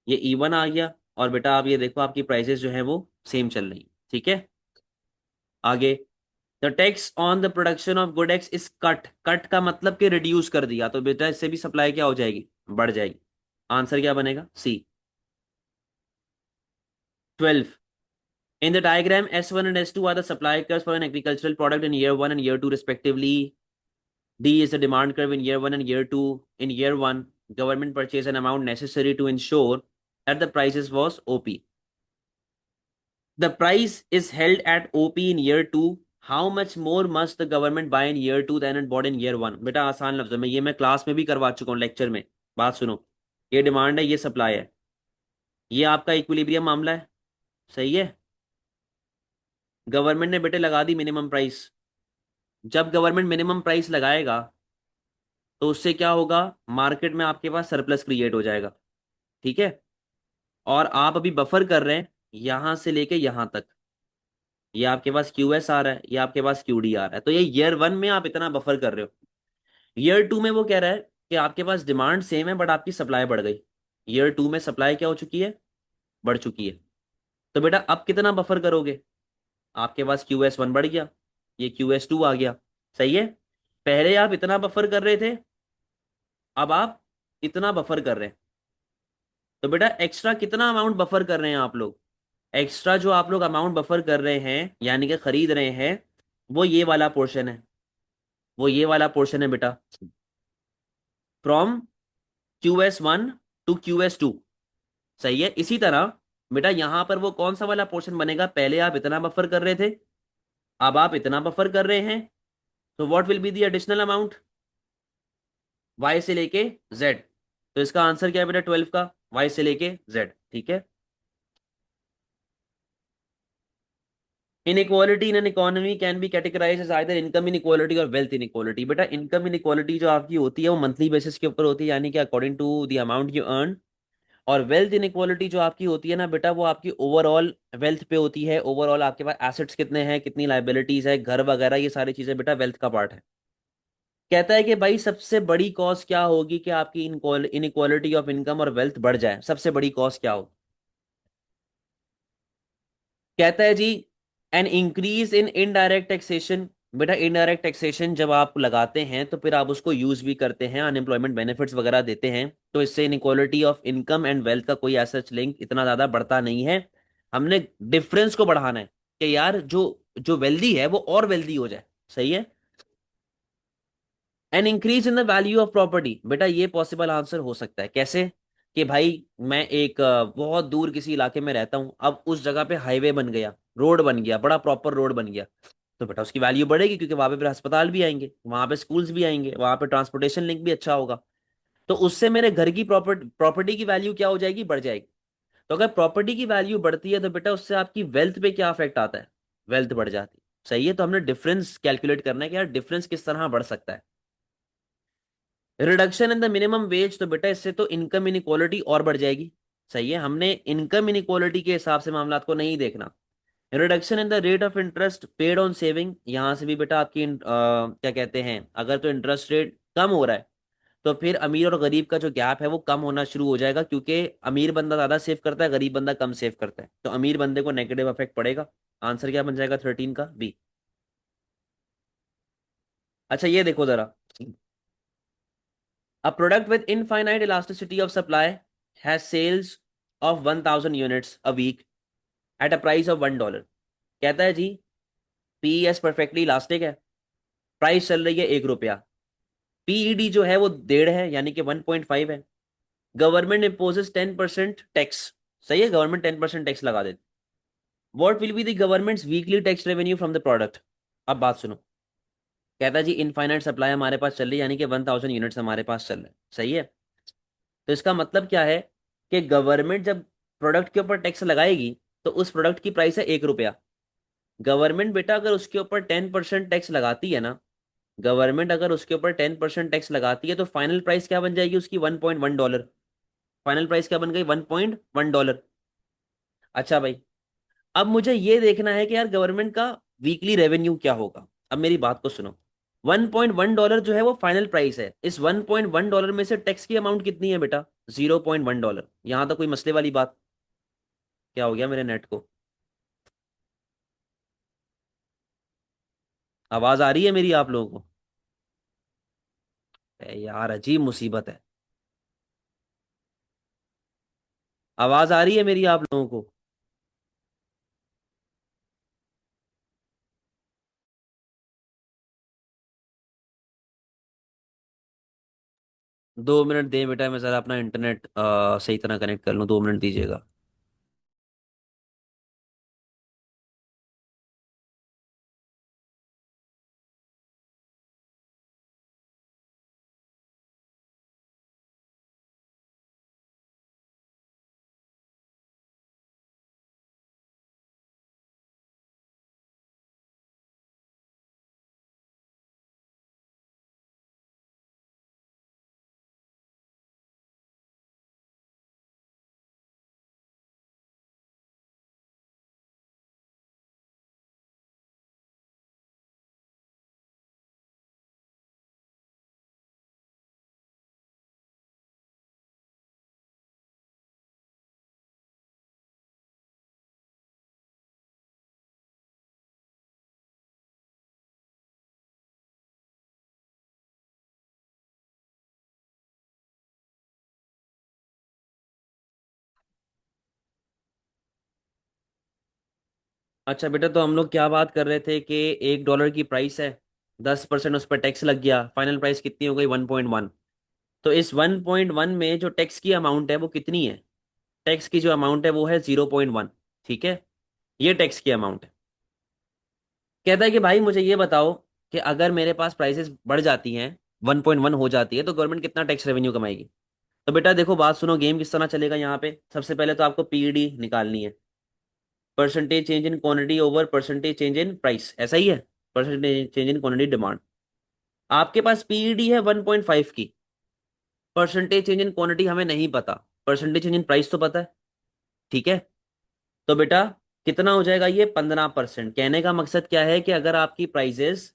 ये E1 आ गया। और बेटा आप ये देखो आपकी प्राइसेस जो है वो सेम चल रही। ठीक है। आगे। The tax on the production of good x is cut, cut का मतलब कि रिड्यूस कर दिया, तो बेटा इससे भी सप्लाई क्या हो जाएगी, बढ़ जाएगी। आंसर क्या बनेगा, सी। 12। In the diagram, S1 and S2 are the supply curves for an agricultural product in year 1 and year 2 respectively. D is the demand curve in year 1 and year 2. In year 1, government purchased an amount necessary to ensure that the prices was OP. The price is held at OP in year 2. How much more must the government buy in year 2 than it bought in year 1? बेटा आसान लफ्जों में, ये मैं class में भी करवा चुका हूँ लेक्चर में। बात सुनो। ये डिमांड है, ये सप्लाई है, ये आपका इक्विलिब्रियम मामला है। सही है। गवर्नमेंट ने बेटे लगा दी मिनिमम प्राइस। जब गवर्नमेंट मिनिमम प्राइस लगाएगा तो उससे क्या होगा, मार्केट में आपके पास सरप्लस क्रिएट हो जाएगा। ठीक है। और आप अभी बफर कर रहे हैं यहां से लेके यहां तक। ये आपके पास QS आ रहा है, ये आपके पास QD आ रहा है, तो ये ईयर 1 में आप इतना बफर कर रहे हो। ईयर 2 में वो कह रहा है कि आपके पास डिमांड सेम है बट आपकी सप्लाई बढ़ गई। ईयर 2 में सप्लाई क्या हो चुकी है, बढ़ चुकी है। तो बेटा अब कितना बफर करोगे, आपके पास QS1 बढ़ गया, ये QS2 आ गया। सही है। पहले आप इतना बफर कर रहे थे, अब आप इतना बफर कर रहे हैं। तो बेटा एक्स्ट्रा कितना अमाउंट बफर कर रहे हैं आप लोग, एक्स्ट्रा जो आप लोग अमाउंट बफर कर रहे हैं यानी कि खरीद रहे हैं, वो ये वाला पोर्शन है, वो ये वाला पोर्शन है बेटा, फ्रॉम QS1 to QS2। सही है। इसी तरह बेटा यहां पर वो कौन सा वाला पोर्शन बनेगा, पहले आप इतना बफर कर रहे थे, अब आप इतना बफर कर रहे हैं, तो what will be the additional amount, Y से लेके जेड। तो इसका आंसर क्या है बेटा 12 का, वाई से लेके जेड। ठीक है। Inequality in an economy can be categorise as either income inequality और वेल्थ इनइक्वालिटी। बेटा इनकम इनइक्वालिटी जो आपकी होती है वो मंथली बेसिस के ऊपर होती है, यानी कि according to the amount you earn. और वेल्थ इनइक्वालिटी जो आपकी होती है ना बेटा, वो आपकी ओवरऑल वेल्थ पे होती है, ओवरऑल आपके पास एसेट्स कितने हैं, कितनी लाइबिलिटीज है, घर वगैरह, ये सारी चीजें बेटा वेल्थ का पार्ट है। कहता है कि भाई सबसे बड़ी कॉज क्या होगी कि आपकी इनइक्वालिटी ऑफ इनकम और वेल्थ बढ़ जाए, सबसे बड़ी कॉज क्या हो। कहता है जी an increase in indirect taxation. बेटा इनडायरेक्ट टैक्सेशन जब आप लगाते हैं तो फिर आप उसको यूज भी करते हैं, अनएम्प्लॉयमेंट बेनिफिट्स वगैरह देते हैं, तो इससे inequality of income and wealth का कोई ऐसा लिंक इतना ज्यादा बढ़ता नहीं है। हमने डिफरेंस को बढ़ाना है कि यार जो जो वेल्दी है वो और वेल्दी हो जाए। सही है। An increase in the value of property. बेटा ये पॉसिबल आंसर हो सकता है, कैसे, कि भाई मैं एक बहुत दूर किसी इलाके में रहता हूं, अब उस जगह पे हाईवे बन गया, रोड बन गया, बड़ा प्रॉपर रोड बन गया, तो बेटा उसकी वैल्यू बढ़ेगी क्योंकि वहां पे फिर अस्पताल भी आएंगे, वहां पे स्कूल्स भी आएंगे, वहां पे ट्रांसपोर्टेशन लिंक भी अच्छा होगा। तो उससे मेरे घर की प्रॉपर्टी की वैल्यू क्या हो जाएगी, बढ़ जाएगी। तो अगर प्रॉपर्टी की वैल्यू बढ़ती है तो बेटा उससे आपकी वेल्थ पे क्या अफेक्ट आता है, वेल्थ बढ़ जाती। सही है, तो हमने डिफरेंस कैलकुलेट करना है कि यार डिफरेंस किस तरह बढ़ सकता है। Reduction in the minimum wage, तो बेटा इससे तो इनकम इनइक्वालिटी और बढ़ जाएगी। सही है, हमने इनकम इनइक्वालिटी के हिसाब से मामला को नहीं देखना। Reduction in the rate of interest paid on saving, यहां से भी बेटा आपकी क्या कहते हैं, अगर तो इंटरेस्ट रेट कम हो रहा है तो फिर अमीर और गरीब का जो गैप है वो कम होना शुरू हो जाएगा, क्योंकि अमीर बंदा ज्यादा सेव करता है, गरीब बंदा कम सेव करता है, तो अमीर बंदे को नेगेटिव इफेक्ट पड़ेगा। आंसर क्या बन जाएगा 13 का, बी। अच्छा ये देखो जरा, a product with infinite elasticity of supply has sales of 1000 units a week at a price of $1। कहता है जी, पीईएस परफेक्टली इलास्टिक है, प्राइस चल रही है ₹1। पीईडी जो है वो 1.5 है, यानी कि 1.5 है। Government imposes 10% tax. सही है, गवर्नमेंट 10% टैक्स लगा देती। What will be the governments weekly tax revenue from the product. अब बात सुनो, कहता है जी इनफाइनाइट सप्लाई हमारे पास चल रही है, यानी कि 1000 यूनिट्स हमारे पास चल रहे हैं। सही है, तो इसका मतलब क्या है कि गवर्नमेंट जब प्रोडक्ट के ऊपर टैक्स लगाएगी तो उस प्रोडक्ट की प्राइस है ₹1। गवर्नमेंट बेटा अगर उसके ऊपर 10% टैक्स लगाती है ना, गवर्नमेंट अगर उसके ऊपर 10% टैक्स लगाती है तो फाइनल प्राइस क्या बन जाएगी उसकी, $1.1। फाइनल प्राइस क्या बन गई, $1.1। अच्छा भाई, अब मुझे ये देखना है कि यार गवर्नमेंट का वीकली रेवेन्यू क्या होगा। अब मेरी बात को सुनो, $1.1 जो है वो फाइनल प्राइस है, इस $1.1 में से टैक्स की अमाउंट कितनी है बेटा, $0.1। यहां तक कोई मसले वाली बात। क्या हो गया मेरे नेट को, आवाज आ रही है मेरी आप लोगों को? यार अजीब मुसीबत है, आवाज आ रही है मेरी आप लोगों को? 2 मिनट दे बेटा, मैं जरा अपना इंटरनेट सही तरह कनेक्ट कर लूँ, 2 मिनट दीजिएगा। अच्छा बेटा, तो हम लोग क्या बात कर रहे थे कि $1 की प्राइस है, 10% उस पर टैक्स लग गया, फाइनल प्राइस कितनी हो गई, 1.1। तो इस 1.1 में जो टैक्स की अमाउंट है वो कितनी है, टैक्स की जो अमाउंट है वो है 0.1। ठीक है, ये टैक्स की अमाउंट है। कहता है कि भाई मुझे ये बताओ कि अगर मेरे पास प्राइसेस बढ़ जाती हैं, 1.1 हो जाती है, तो गवर्नमेंट कितना टैक्स रेवेन्यू कमाएगी। तो बेटा देखो बात सुनो, गेम किस तरह चलेगा यहाँ पे, सबसे पहले तो आपको पीईडी निकालनी है, percentage change in quantity over percentage change in price, ऐसा ही है, percentage change in quantity demand. आपके पास पीईडी है 1.5 की, परसेंटेज चेंज इन क्वांटिटी हमें नहीं पता, परसेंटेज चेंज इन प्राइस तो पता है। ठीक है, तो बेटा कितना हो जाएगा ये, 15%। कहने का मकसद क्या है कि अगर आपकी प्राइजेस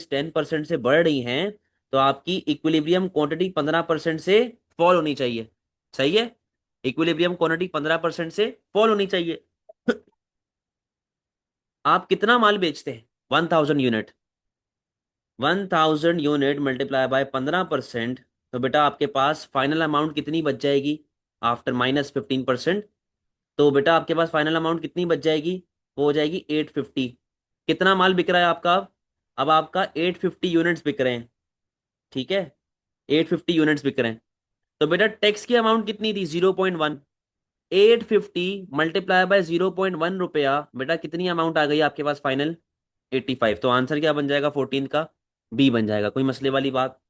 10% से बढ़ रही हैं तो आपकी इक्विलिब्रियम क्वांटिटी 15% से फॉल होनी चाहिए। सही है, इक्विलिब्रियम क्वांटिटी 15% से फॉल होनी चाहिए। आप कितना माल बेचते हैं, 1000 यूनिट, 1000 यूनिट मल्टीप्लाई बाय 15%, तो बेटा आपके पास फाइनल अमाउंट कितनी बच जाएगी आफ्टर -15%। तो बेटा आपके पास फाइनल अमाउंट कितनी बच जाएगी, वो हो जाएगी 850। कितना माल बिक रहा है आपका, अब आपका 850 यूनिट्स बिक रहे हैं। ठीक है, 850 यूनिट्स बिक रहे हैं, तो बेटा टैक्स की अमाउंट कितनी थी, 0.1। 850 मल्टीप्लाई बाय 0.1 रुपया, बेटा कितनी अमाउंट आ गई आपके पास फाइनल, 85। तो आंसर क्या बन जाएगा 14 का, बी बन जाएगा। कोई मसले वाली बात?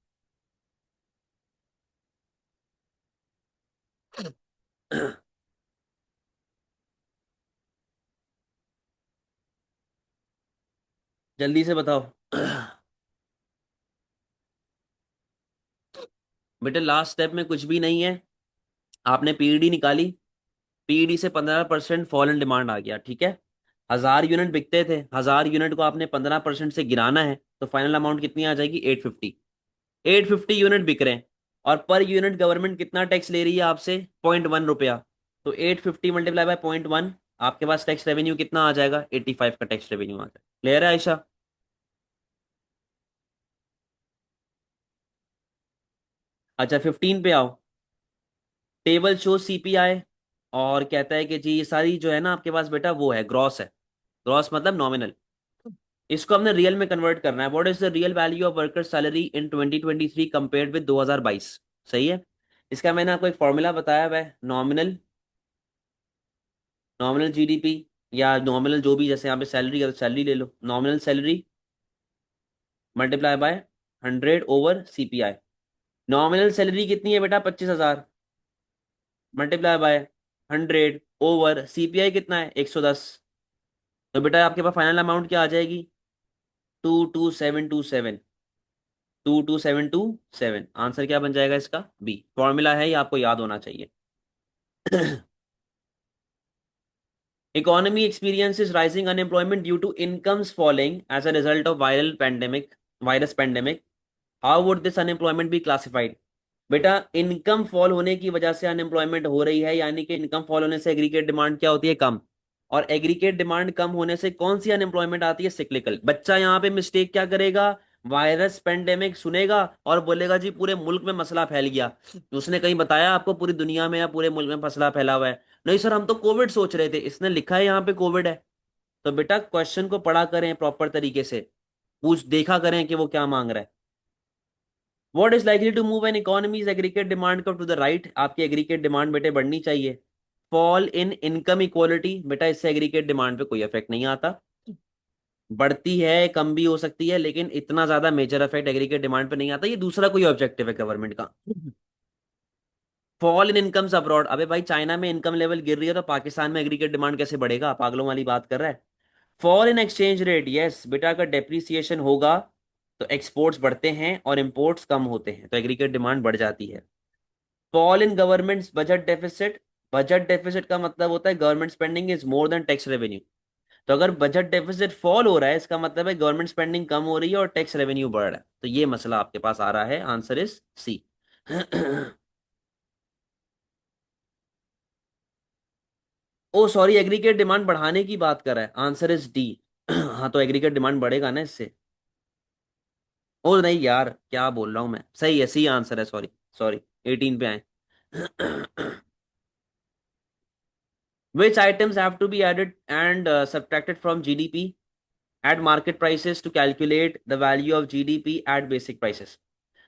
जल्दी से बताओ। बेटे लास्ट स्टेप में कुछ भी नहीं है। आपने पीईडी निकाली, पीईडी से 15% फॉल इन डिमांड आ गया, ठीक है। 1000 यूनिट बिकते थे, 1000 यूनिट को आपने 15% से गिराना है, तो फाइनल अमाउंट कितनी आ जाएगी? 850। 850 यूनिट बिक रहे हैं, और पर यूनिट गवर्नमेंट कितना टैक्स ले रही है आपसे? 0.1 रुपया। तो 850 मल्टीप्लाई बाय 0.1, आपके पास टैक्स रेवेन्यू कितना आ जाएगा? 85 का टैक्स रेवेन्यू आ जाएगा। क्लियर है आयशा? अच्छा 15 पे आओ। टेबल शो सीपीआई, और कहता है कि जी ये सारी जो है ना आपके पास बेटा वो है ग्रॉस है। ग्रॉस मतलब नॉमिनल। इसको हमने रियल में कन्वर्ट करना है। What is the real value of worker salary in 2023 compared with 2022? सही है। इसका मैंने आपको एक फॉर्मूला बताया हुआ है, नॉमिनल, नॉमिनल जीडीपी, या नॉमिनल जो भी, जैसे यहाँ पे सैलरी है तो सैलरी ले लो, nominal salary multiply by 100/CPI। Nominal salary कितनी है बेटा? 25,000, मल्टीप्लाई बाय 100/CPI कितना है? 110। तो बेटा आपके पास फाइनल अमाउंट क्या आ जाएगी? 22727। 22727। आंसर क्या बन जाएगा इसका? बी। फॉर्मूला है ये, आपको याद होना चाहिए। Economy experiences rising unemployment due to incomes falling as a result of virus pandemic. How would this unemployment be classified? बेटा इनकम फॉल होने की वजह से अनएम्प्लॉयमेंट हो रही है, यानी कि इनकम फॉल होने से एग्रीगेट डिमांड क्या होती है? कम। और एग्रीगेट डिमांड कम होने से कौन सी अनएम्प्लॉयमेंट आती है? सिक्लिकल। बच्चा यहाँ पे मिस्टेक क्या करेगा? वायरस पेंडेमिक सुनेगा और बोलेगा जी पूरे मुल्क में मसला फैल गया। उसने कहीं बताया आपको पूरी दुनिया में या पूरे मुल्क में मसला फैला हुआ है? नहीं सर, हम तो कोविड सोच रहे थे, इसने लिखा है यहाँ पे कोविड है। तो बेटा क्वेश्चन को पढ़ा करें प्रॉपर तरीके से, पूछ देखा करें कि वो क्या मांग रहा है। What is likely to move an economy's aggregate demand curve to the right? आपकी एग्रीगेट डिमांड बेटे बढ़नी चाहिए। फॉल इन इनकम इक्वालिटी, बेटा इससे एग्रीगेट डिमांड पे कोई इफेक्ट नहीं आता। बढ़ती है, कम भी हो सकती है, लेकिन इतना ज्यादा मेजर इफेक्ट एग्रीगेट डिमांड पे नहीं आता। ये दूसरा कोई ऑब्जेक्टिव है गवर्नमेंट का। फॉल इन इनकम्स अब्रॉड, अबे भाई चाइना में इनकम लेवल गिर रही है तो पाकिस्तान में एग्रीगेट डिमांड कैसे बढ़ेगा? पागलों वाली बात कर रहा है। Fall in exchange rate, yes बेटा, अगर डेप्रिसिएशन होगा तो एक्सपोर्ट्स बढ़ते हैं और इंपोर्ट्स कम होते हैं, तो एग्रीगेट डिमांड बढ़ जाती है। Fall in government budget deficit, budget deficit का मतलब होता है government spending is more than tax revenue. तो अगर बजट डेफिसिट फॉल हो रहा है, इसका मतलब है गवर्नमेंट स्पेंडिंग कम हो रही है और टैक्स रेवेन्यू बढ़ रहा है। तो ये मसला आपके पास आ रहा है, answer is C. Oh sorry, aggregate demand बढ़ाने की बात कर रहा है, आंसर इज डी। हाँ तो एग्रीगेट डिमांड बढ़ेगा ना इससे। ओ नहीं यार, क्या बोल रहा हूँ मैं, सही है, सी आंसर है, सॉरी। सॉरी, 18 पे आए। Which items have to be added and subtracted from GDP at market prices to calculate the value of GDP at basic prices?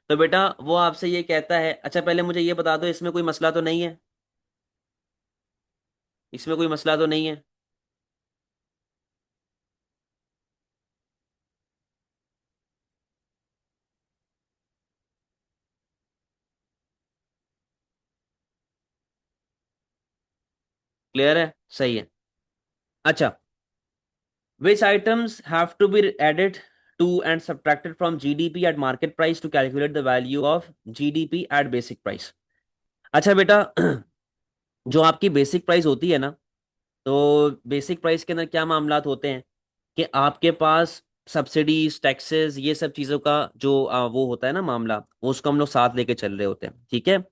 तो बेटा वो आपसे ये कहता है, अच्छा पहले मुझे ये बता दो, इसमें कोई मसला तो नहीं है? इसमें कोई मसला तो नहीं है? क्लियर है? सही है। अच्छा, which items have to be added to and subtracted from GDP at market price to calculate the value of GDP at basic price? अच्छा बेटा, जो आपकी बेसिक प्राइस होती है ना, तो बेसिक प्राइस के अंदर क्या मामलात होते हैं कि आपके पास सब्सिडीज, टैक्सेस, ये सब चीज़ों का जो वो होता है ना मामला, वो उसको हम लोग साथ लेके चल रहे होते हैं, ठीक है।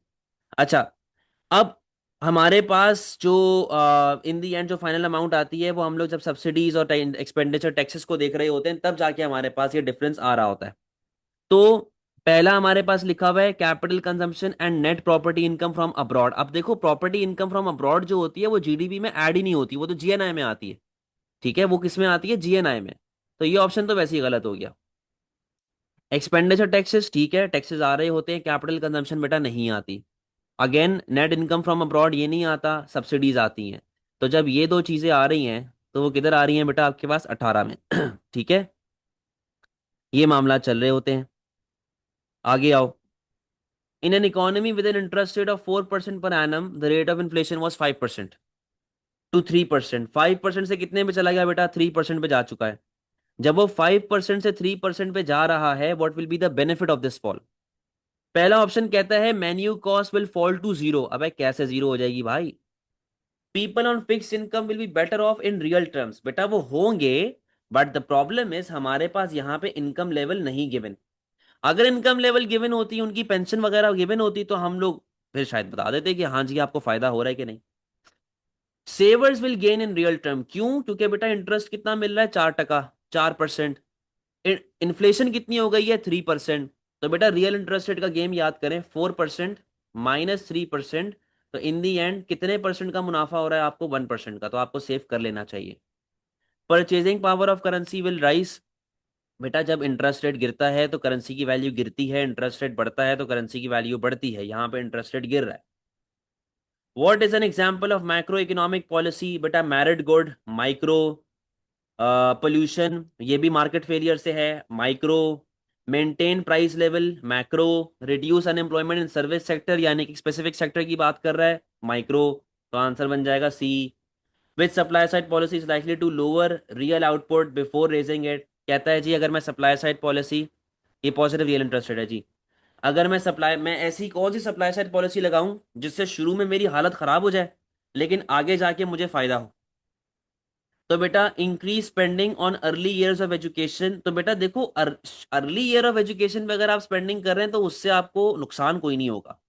अच्छा, अब हमारे पास जो इन दी एंड जो फाइनल अमाउंट आती है, वो हम लोग जब सब्सिडीज और एक्सपेंडिचर टैक्सेस को देख रहे होते हैं, तब जाके हमारे पास ये डिफरेंस आ रहा होता है। तो पहला हमारे पास लिखा हुआ है capital consumption and net property income from abroad. अब देखो प्रॉपर्टी इनकम फ्रॉम अब्रॉड जो होती है वो जीडीपी में ऐड ही नहीं होती, वो तो जीएनआई में आती है। ठीक है, वो किस में आती है? जीएनआई में। तो ये ऑप्शन तो वैसे ही गलत हो गया। एक्सपेंडिचर टैक्सेस, ठीक है, टैक्सेस आ रहे होते हैं, कैपिटल कंजम्पशन बेटा नहीं आती। Again net income from abroad ये नहीं आता, सब्सिडीज आती हैं। तो जब ये दो चीजें आ रही हैं, तो वो किधर आ रही हैं बेटा? आपके पास 18 में। ठीक है, ये मामला चल रहे होते हैं। आगे आओ। In an economy with an interest rate of 4% per annum the rate of inflation was 5% to 3%। 5% से कितने पे चला गया बेटा? 3% पे जा चुका है। जब वो 5% से 3% पे जा रहा है, what will be the benefit of this fall? पहला ऑप्शन कहता है menu cost will fall to zero. अबे कैसे जीरो हो जाएगी भाई? People on fix income will be better off in real terms. बेटा वो होंगे, बट द प्रॉब्लम इज हमारे पास यहाँ पे इनकम लेवल नहीं गिवन। अगर इनकम लेवल गिवन होती, उनकी पेंशन वगैरह गिवन होती, तो हम लोग फिर शायद बता देते कि हाँ जी आपको फायदा हो रहा है कि नहीं। Savers will gain in real term. क्यों? क्योंकि बेटा इंटरेस्ट कितना मिल रहा है? 4%, 4%। इन्फ्लेशन कितनी हो गई है? 3%। तो बेटा रियल इंटरेस्ट रेट का गेम याद करें, 4% माइनस 3%। तो इन दी एंड कितने परसेंट का मुनाफा हो रहा है आपको? 1% का। तो आपको सेव कर लेना चाहिए। Purchasing power of currency will rise. बेटा जब इंटरेस्ट रेट गिरता है तो करेंसी की वैल्यू गिरती है, इंटरेस्ट रेट बढ़ता है तो करेंसी की वैल्यू बढ़ती है। यहाँ पे इंटरेस्ट रेट गिर रहा है। What is an example of macro economic policy? बेटा मैरिड गुड, माइक्रो पोल्यूशन, ये भी मार्केट फेलियर से है, micro. Maintain price level, macro. Reduce unemployment in service sector, यानी कि स्पेसिफिक सेक्टर की बात कर रहा है, माइक्रो। तो आंसर बन जाएगा C. Which supply side policy is likely to lower real output before raising it? कहता है जी अगर मैं सप्लाई साइड पॉलिसी, ये पॉजिटिव रियल इंटरेस्ट रेट है जी। अगर मैं ऐसी कौन सी सप्लाई साइड पॉलिसी लगाऊं जिससे शुरू में मेरी हालत खराब हो जाए लेकिन आगे जाके मुझे फायदा हो? तो बेटा increase spending on early years of education. तो बेटा देखो अर्ली ईयर ऑफ एजुकेशन पे अगर आप स्पेंडिंग कर रहे हैं तो उससे आपको नुकसान कोई नहीं होगा।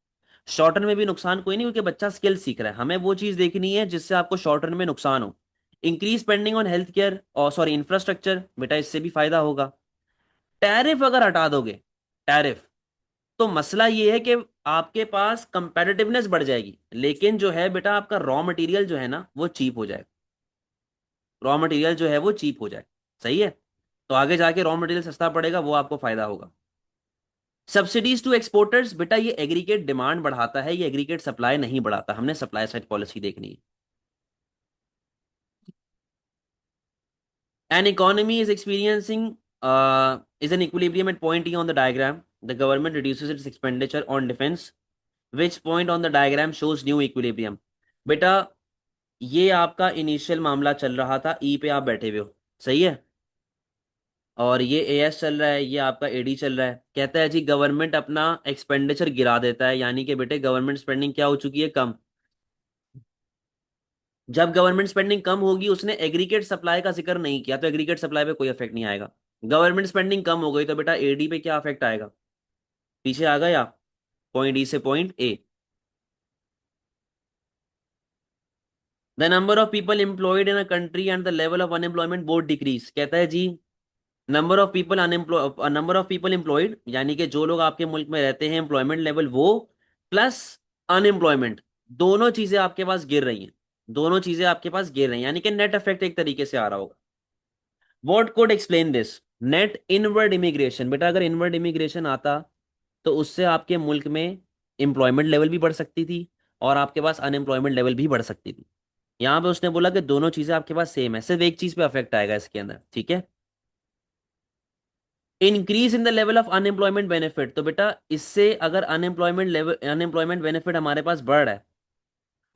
शॉर्ट टर्म में भी नुकसान कोई नहीं, क्योंकि बच्चा स्किल सीख रहा है। हमें वो चीज देखनी है जिससे आपको शॉर्ट टर्म में नुकसान हो। Increase spending on health care और सॉरी इंफ्रास्ट्रक्चर, बेटा इससे भी फायदा होगा। टैरिफ अगर हटा दोगे, टैरिफ, तो मसला ये है कि आपके पास कंपेटिटिवनेस बढ़ जाएगी, लेकिन जो है बेटा आपका रॉ मटेरियल जो है ना वो चीप हो जाएगा। रॉ मटेरियल जो है वो चीप हो जाए। सही है। तो आगे जाके रॉ मटेरियल सस्ता पड़ेगा, वो आपको फायदा होगा। सब्सिडीज टू एक्सपोर्टर्स, बेटा ये एग्रीगेट डिमांड बढ़ाता है, ये एग्रीगेट सप्लाई नहीं बढ़ाता। हमने सप्लाई साइड पॉलिसी देखनी है। An economy is experiencing is an equilibrium at point E on the diagram. The government reduces its expenditure on defense. Which point on the diagram shows new equilibrium? बेटा ये आपका initial मामला चल रहा था, ई पे आप बैठे हुए हो। सही है। और ये एएस चल रहा है, ये आपका एडी चल रहा है। कहता है जी गवर्नमेंट अपना एक्सपेंडिचर गिरा देता है, यानी कि बेटे गवर्नमेंट स्पेंडिंग क्या हो चुकी है? कम। जब गवर्नमेंट स्पेंडिंग कम होगी, उसने एग्रीगेट सप्लाई का जिक्र नहीं किया, तो एग्रीगेट सप्लाई पे कोई इफेक्ट नहीं आएगा। गवर्नमेंट स्पेंडिंग कम हो गई तो बेटा एडी पे क्या इफेक्ट आएगा? पीछे आ गया। पॉइंट ई से point A. The number of people employed in a country and the level of unemployment both decrease. कहता है जी नंबर ऑफ पीपल एम्प्लॉयड, यानी कि जो लोग आपके मुल्क में रहते हैं, एम्प्लॉयमेंट लेवल वो, प्लस अनएम्प्लॉयमेंट, दोनों चीजें आपके पास गिर रही हैं। दोनों चीजें आपके पास गिर रही हैं, यानी कि नेट इफेक्ट एक तरीके से आ रहा होगा। What code explain this? Net inward immigration. बेटा अगर इनवर्ड इमिग्रेशन आता तो उससे आपके मुल्क में एम्प्लॉयमेंट लेवल भी बढ़ सकती थी और आपके पास अनएम्प्लॉयमेंट लेवल भी बढ़ सकती थी। यहां पे उसने बोला कि दोनों चीजें आपके पास सेम है, सिर्फ एक चीज पे अफेक्ट आएगा इसके अंदर। ठीक है। Increase in the level of unemployment benefit. तो बेटा इससे अगर अनएम्प्लॉयमेंट बेनिफिट हमारे पास बढ़ रहा है,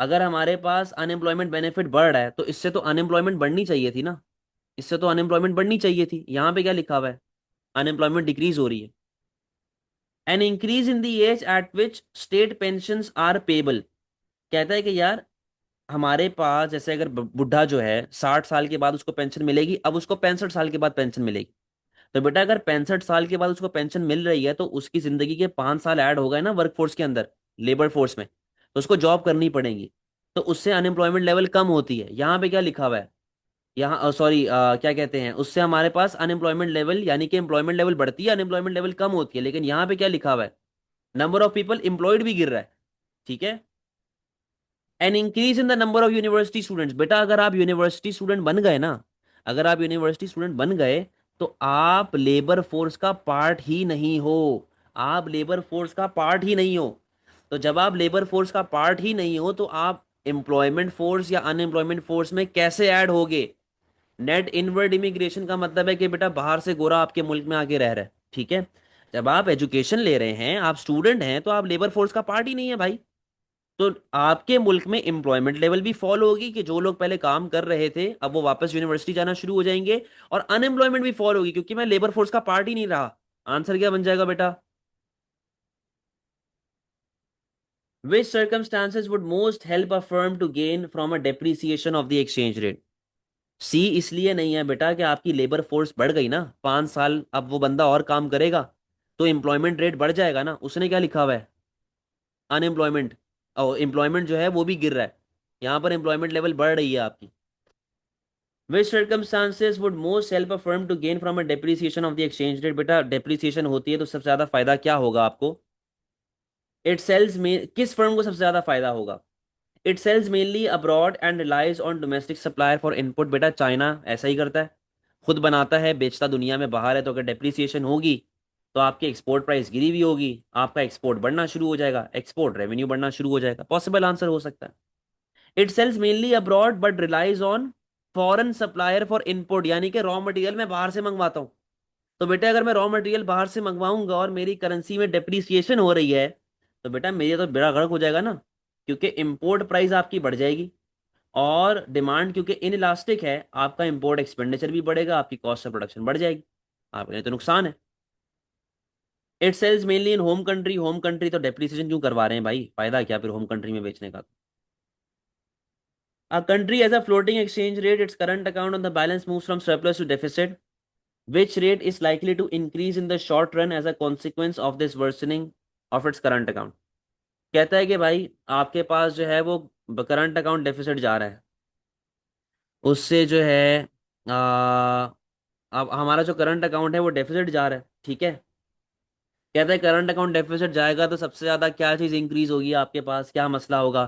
अगर हमारे पास अनएम्प्लॉयमेंट बेनिफिट बढ़ रहा है तो इससे तो अनएम्प्लॉयमेंट बढ़नी चाहिए थी ना। इससे तो अनएम्प्लॉयमेंट बढ़नी चाहिए थी। यहाँ पे क्या लिखा हुआ है? अनएम्प्लॉयमेंट डिक्रीज हो रही है। An increase in the age at which state pension are payable. कहता है कि यार हमारे पास जैसे अगर बुढ़ा जो है 60 साल के बाद उसको पेंशन मिलेगी, अब उसको 65 साल के बाद पेंशन मिलेगी। तो बेटा अगर 65 साल के बाद उसको पेंशन मिल रही है तो उसकी जिंदगी के 5 साल ऐड हो गए ना वर्क फोर्स के अंदर, लेबर फोर्स में। तो उसको जॉब करनी पड़ेगी। तो उससे अनएम्प्लॉयमेंट लेवल कम होती है। यहाँ पे क्या लिखा हुआ है? यहाँ सॉरी क्या कहते हैं, उससे हमारे पास अनएम्प्लॉयमेंट लेवल यानी कि एम्प्लॉयमेंट लेवल बढ़ती है, अनएम्प्लॉयमेंट लेवल कम होती है। लेकिन यहाँ पे क्या लिखा हुआ है? नंबर ऑफ पीपल एम्प्लॉयड भी गिर रहा है। ठीक है। An increase in the number of university students. बेटा अगर आप यूनिवर्सिटी स्टूडेंट बन गए ना, अगर आप यूनिवर्सिटी स्टूडेंट बन गए तो आप लेबर फोर्स का पार्ट ही नहीं हो। आप लेबर फोर्स का पार्ट ही नहीं हो। तो जब आप लेबर फोर्स का पार्ट ही नहीं हो तो आप एम्प्लॉयमेंट फोर्स या अनएम्प्लॉयमेंट फोर्स में कैसे ऐड होगे? नेट इनवर्ड इमिग्रेशन का मतलब है कि बेटा बाहर से गोरा आपके मुल्क में आके रह रहा है। ठीक है। जब आप एजुकेशन ले रहे हैं, आप स्टूडेंट हैं, तो आप लेबर फोर्स का पार्ट ही नहीं है भाई। तो आपके मुल्क में एम्प्लॉयमेंट लेवल भी फॉल होगी कि जो लोग पहले काम कर रहे थे अब वो वापस यूनिवर्सिटी जाना शुरू हो जाएंगे, और अनएम्प्लॉयमेंट भी फॉल होगी क्योंकि मैं लेबर फोर्स का पार्ट ही नहीं रहा। आंसर क्या बन जाएगा बेटा? विच circumstances would most help a firm to gain from a depreciation of the exchange rate? सी इसलिए नहीं है बेटा कि आपकी लेबर फोर्स बढ़ गई ना, 5 साल अब वो बंदा और काम करेगा तो एम्प्लॉयमेंट रेट बढ़ जाएगा ना। उसने क्या लिखा हुआ है? अनएम्प्लॉयमेंट, और एम्प्लॉयमेंट जो है वो भी गिर रहा है। यहाँ पर एम्प्लॉयमेंट लेवल बढ़ रही है आपकी। विच circumstances would most help a firm to gain from a depreciation of the exchange rate? बेटा डेप्रिसिएशन होती है तो सबसे ज्यादा फायदा क्या होगा आपको? इट सेल्स में किस फर्म को सबसे ज्यादा फायदा होगा? It sells mainly abroad and relies on domestic supplier for input. बेटा चाइना ऐसा ही करता है, खुद बनाता है बेचता दुनिया में बाहर है। तो अगर डेप्रिसिएशन होगी तो आपकी एक्सपोर्ट प्राइस गिरी हुई होगी, आपका एक्सपोर्ट बढ़ना शुरू हो जाएगा, एक्सपोर्ट रेवेन्यू बढ़ना शुरू हो जाएगा। पॉसिबल आंसर हो सकता है। It sells mainly abroad but relies on foreign supplier for input, यानी कि रॉ मटेरियल मैं बाहर से मंगवाता हूँ। तो बेटा अगर मैं रॉ मटेरियल बाहर से मंगवाऊंगा और मेरी करेंसी में डेप्रिसिएशन हो रही है तो बेटा मेरी तो बेड़ा गर्क हो जाएगा ना, क्योंकि इंपोर्ट प्राइस आपकी बढ़ जाएगी। और डिमांड क्योंकि इन इलास्टिक है, आपका इंपोर्ट एक्सपेंडिचर भी बढ़ेगा, आपकी कॉस्ट ऑफ प्रोडक्शन बढ़ जाएगी, आपके लिए तो नुकसान है। It sells mainly in home country, home country तो डेप्रिसिएशन क्यों करवा रहे हैं भाई, फायदा क्या फिर होम कंट्री में बेचने का? A country has a floating exchange rate, its current account on the balance moves from surplus to deficit. Which rate is likely to increase in the short run as a consequence of this worsening of its current account? कहता है कि भाई आपके पास जो है वो current account deficit जा रहा है, उससे जो है अब हमारा जो करंट अकाउंट है वो डेफिसिट जा रहा है, ठीक है। कहता है करंट अकाउंट डेफिसिट जाएगा तो सबसे ज्यादा क्या चीज इंक्रीज होगी आपके पास, क्या मसला होगा?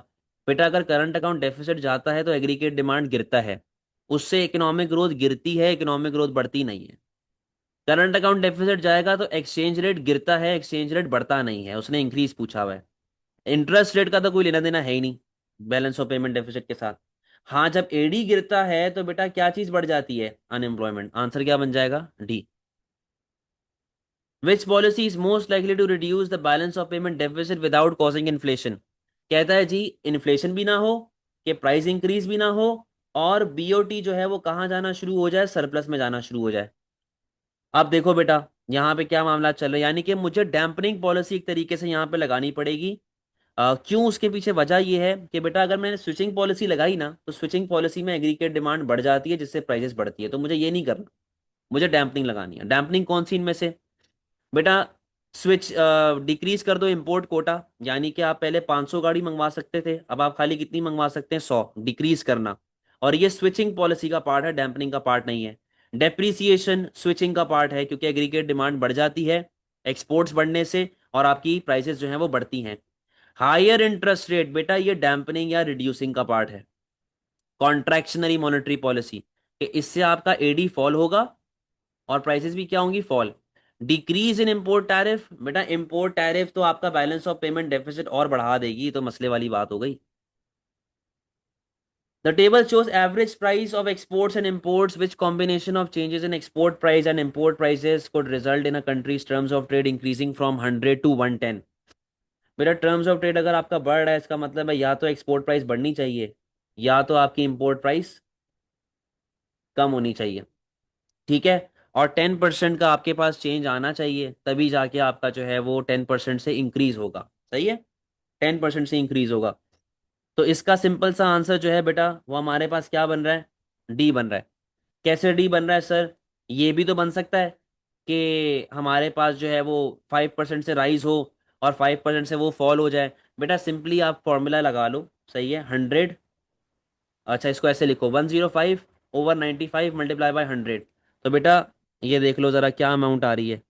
बेटा अगर करंट अकाउंट डेफिसिट जाता है तो एग्रीगेट डिमांड गिरता है, उससे इकोनॉमिक ग्रोथ गिरती है, इकोनॉमिक ग्रोथ बढ़ती नहीं है। करंट अकाउंट डेफिसिट जाएगा तो एक्सचेंज रेट गिरता है, एक्सचेंज रेट बढ़ता नहीं है। उसने इंक्रीज पूछा हुआ है। इंटरेस्ट रेट का तो कोई लेना देना है ही नहीं बैलेंस ऑफ पेमेंट डेफिसिट के साथ। हाँ जब एडी गिरता है तो बेटा क्या चीज बढ़ जाती है? अनएम्प्लॉयमेंट। आंसर क्या बन जाएगा? D. Which policy is most likely to reduce the balance of payment deficit without causing inflation? कहता है जी इन्फ्लेशन भी ना हो, कि प्राइस इंक्रीज भी ना हो, और बीओटी जो है वो कहाँ जाना शुरू हो जाए? सरप्लस में जाना शुरू हो जाए। अब देखो बेटा यहाँ पे क्या मामला चल रहा है, यानी कि मुझे डैम्पनिंग पॉलिसी एक तरीके से यहाँ पे लगानी पड़ेगी। क्यों? उसके पीछे वजह यह है कि बेटा अगर मैंने स्विचिंग पॉलिसी लगाई ना तो स्विचिंग पॉलिसी में एग्रीगेट डिमांड बढ़ जाती है जिससे प्राइसेस बढ़ती है, तो मुझे ये नहीं करना। मुझे डैम्पनिंग लगानी है। डैम्पनिंग कौन सी इनमें से? बेटा स्विच डिक्रीज कर दो इंपोर्ट कोटा, यानी कि आप पहले 500 गाड़ी मंगवा सकते थे, अब आप खाली कितनी मंगवा सकते हैं? 100। डिक्रीज करना। और ये स्विचिंग पॉलिसी का पार्ट है, डैम्पनिंग का पार्ट नहीं है। डेप्रीसिएशन स्विचिंग का पार्ट है क्योंकि एग्रीगेट डिमांड बढ़ जाती है एक्सपोर्ट्स बढ़ने से, और आपकी प्राइसेस जो हैं वो बढ़ती हैं। हायर इंटरेस्ट रेट बेटा ये डैम्पनिंग या रिड्यूसिंग का पार्ट है। कॉन्ट्रैक्शनरी मॉनेटरी पॉलिसी कि इससे आपका एडी फॉल होगा और प्राइसेस भी क्या होंगी? Fall. Decrease in import tariff, बेटा इंपोर्ट टैरिफ तो आपका बैलेंस ऑफ पेमेंट डेफिसिट और बढ़ा देगी, तो मसले वाली बात हो गई। The table shows average price of exports and imports. Which combination of changes in export price and import prices could result in a country's terms of trade increasing from 100 to 110? बेटा टर्म्स ऑफ ट्रेड अगर आपका बढ़ रहा है इसका मतलब है या तो एक्सपोर्ट प्राइस बढ़नी चाहिए या तो आपकी इंपोर्ट प्राइस कम होनी चाहिए, ठीक है। और 10% का आपके पास चेंज आना चाहिए तभी जाके आपका जो है वो 10% से इंक्रीज होगा, सही है। 10% से इंक्रीज होगा। तो इसका सिंपल सा आंसर जो है बेटा वो हमारे पास क्या बन रहा है? डी बन रहा है। कैसे डी बन रहा है सर? ये भी तो बन सकता है कि हमारे पास जो है वो 5% से राइज हो और 5% से वो फॉल हो जाए। बेटा सिंपली आप फॉर्मूला लगा लो, सही है। 100, अच्छा इसको ऐसे लिखो 105/95 मल्टीप्लाई बाय 100। तो बेटा ये देख लो ज़रा क्या अमाउंट आ रही है।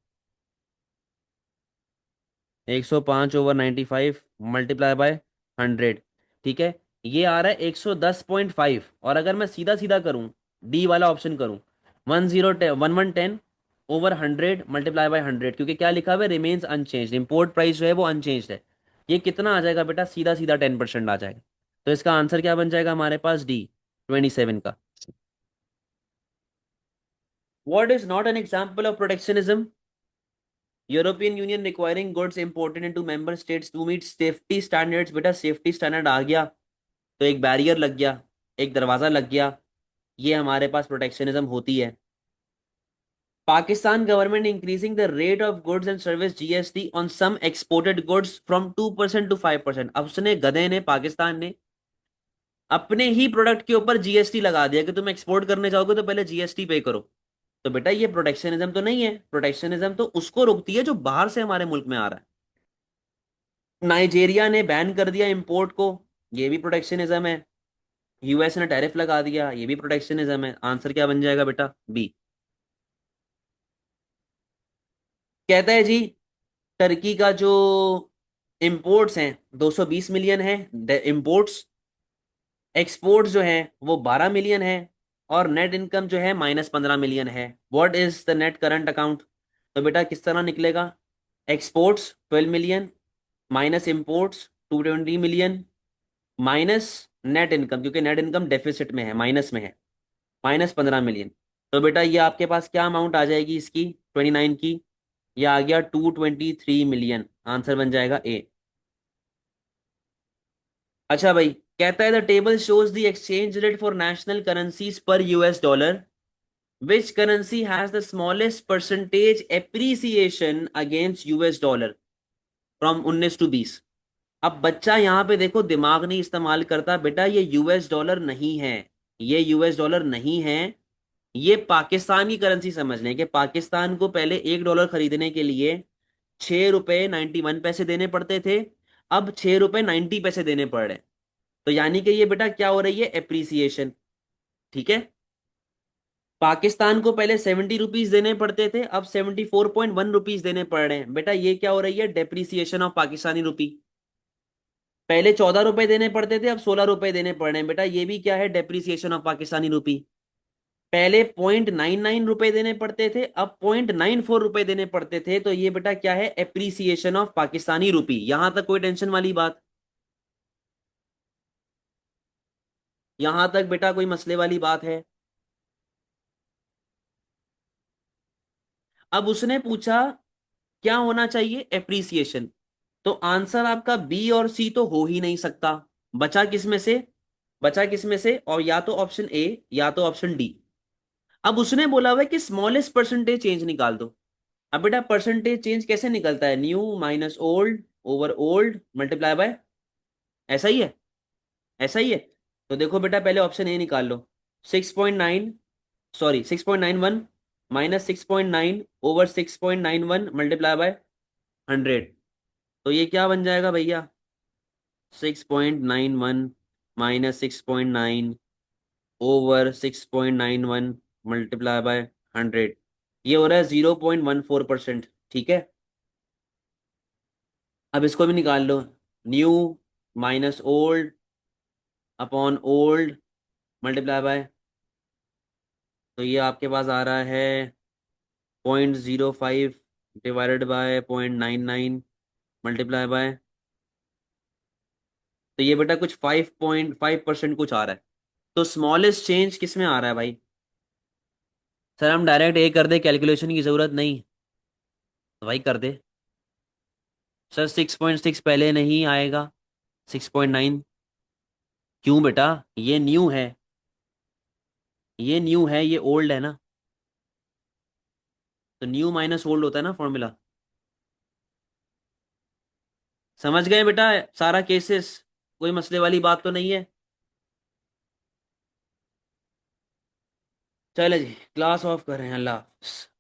105/95 मल्टीप्लाई बाय 100, ठीक है। ये आ रहा है 110.5, और अगर मैं सीधा सीधा करूं डी वाला ऑप्शन करूं 1110/100 मल्टीप्लाई बाय 100, क्योंकि क्या लिखा हुआ है? रिमेन्स अनचेंज, इंपोर्ट प्राइस जो है वो अनचेंज है। ये कितना आ जाएगा बेटा? सीधा सीधा 10% आ जाएगा। तो इसका आंसर क्या बन जाएगा हमारे पास? डी 27 का। What is not an example of protectionism? European Union requiring goods imported into member states to meet safety standards. बेटा सेफ्टी स्टैंडर्ड आ गया तो एक बैरियर लग गया, एक दरवाजा लग गया, ये हमारे पास प्रोटेक्शनिज्म होती है। Pakistan government increasing the rate of goods and service GST on some exported goods from 2% to 5%। अब उसने, गधे ने, पाकिस्तान ने अपने ही प्रोडक्ट के ऊपर जीएसटी लगा दिया कि तुम एक्सपोर्ट करने जाओगे तो पहले जीएसटी पे करो। तो बेटा ये प्रोटेक्शनिज्म तो नहीं है, प्रोटेक्शनिज्म तो उसको रोकती है जो बाहर से हमारे मुल्क में आ रहा है। नाइजीरिया ने बैन कर दिया इंपोर्ट को, ये भी प्रोटेक्शनिज्म है। यूएस ने टैरिफ लगा दिया, ये भी प्रोटेक्शनिज्म है। आंसर क्या बन जाएगा बेटा? बी। कहता है जी टर्की का जो इंपोर्ट्स हैं 220 मिलियन है इंपोर्ट्स, एक्सपोर्ट्स जो है वो 12 मिलियन है, और नेट इनकम जो है -15 मिलियन है। What is the net current account? तो बेटा किस तरह निकलेगा? Exports 12 million minus imports 220 million minus net income, क्योंकि नेट इनकम डेफिसिट में है, माइनस में है, -15 मिलियन। तो बेटा ये आपके पास क्या अमाउंट आ जाएगी इसकी, 29 की? ये आ गया 223 मिलियन। आंसर बन जाएगा ए। अच्छा भाई, कहता है the table shows the exchange rate for national currencies per US dollar, which currency has the smallest percentage appreciation against US dollar from 19 to 20। अब बच्चा यहाँ पे देखो दिमाग नहीं इस्तेमाल करता। बेटा ये यूएस डॉलर नहीं है, ये यूएस डॉलर नहीं है, ये पाकिस्तान की करेंसी समझ लें कि पाकिस्तान को पहले $1 खरीदने के लिए 6 रुपए 91 पैसे देने पड़ते थे, अब 6 रुपए 90 पैसे देने पड़ रहे हैं। तो यानी कि ये बेटा क्या हो रही है? एप्रिसिएशन। ठीक है, पाकिस्तान को पहले 70 रुपीज देने पड़ते थे, अब 74.1 रुपीज देने पड़ रहे हैं। बेटा ये क्या हो रही है? डेप्रिसिएशन ऑफ पाकिस्तानी रुपी। पहले 14 रुपए देने पड़ते थे, अब 16 रुपए देने पड़ रहे हैं। बेटा ये भी क्या है? डेप्रिसिएशन ऑफ पाकिस्तानी रुपी। पहले 0.99 रुपए देने पड़ते थे, अब 0.94 रुपए देने पड़ते थे। तो ये बेटा क्या है? एप्रिसिएशन ऑफ पाकिस्तानी रुपी। यहां तक कोई टेंशन वाली बात? यहां तक बेटा कोई मसले वाली बात है? अब उसने पूछा क्या होना चाहिए? एप्रिसिएशन। तो आंसर आपका बी और सी तो हो ही नहीं सकता। बचा किस में से? बचा किस में से? और या तो ऑप्शन ए या तो ऑप्शन डी। अब उसने बोला हुआ है कि स्मॉलेस्ट परसेंटेज चेंज निकाल दो। अब बेटा परसेंटेज चेंज कैसे निकलता है? New minus old over old multiply bye, ऐसा ही है, ऐसा ही है। तो देखो बेटा पहले ऑप्शन ए निकाल लो। 6.9, sorry 6.91 minus 6.9 over 6.91 multiply by 100। तो ये क्या बन जाएगा भैया? 6.91 माइनस 6.9 ओवर 6.91 मल्टीप्लाई बाय 100। ये हो रहा है 0.14%। ठीक है, अब इसको भी निकाल लो। New minus old upon old multiply by, तो ये आपके पास आ रहा है 0.05 डिवाइडेड बाय 0.99 मल्टीप्लाई बाय, तो ये बेटा कुछ 5.5% कुछ आ रहा है। तो स्मॉलेस्ट चेंज किस में आ रहा है भाई? सर हम डायरेक्ट ए कर दे, कैलकुलेशन की जरूरत नहीं? तो भाई कर दे। सर 6.6 पहले नहीं आएगा, 6.9। क्यों बेटा? ये न्यू है, ये न्यू है, ये ओल्ड है ना। तो न्यू माइनस ओल्ड होता है ना फॉर्मूला। समझ गए बेटा सारा केसेस? कोई मसले वाली बात तो नहीं है? चले जी क्लास ऑफ करें, अल्लाह हाफिज़।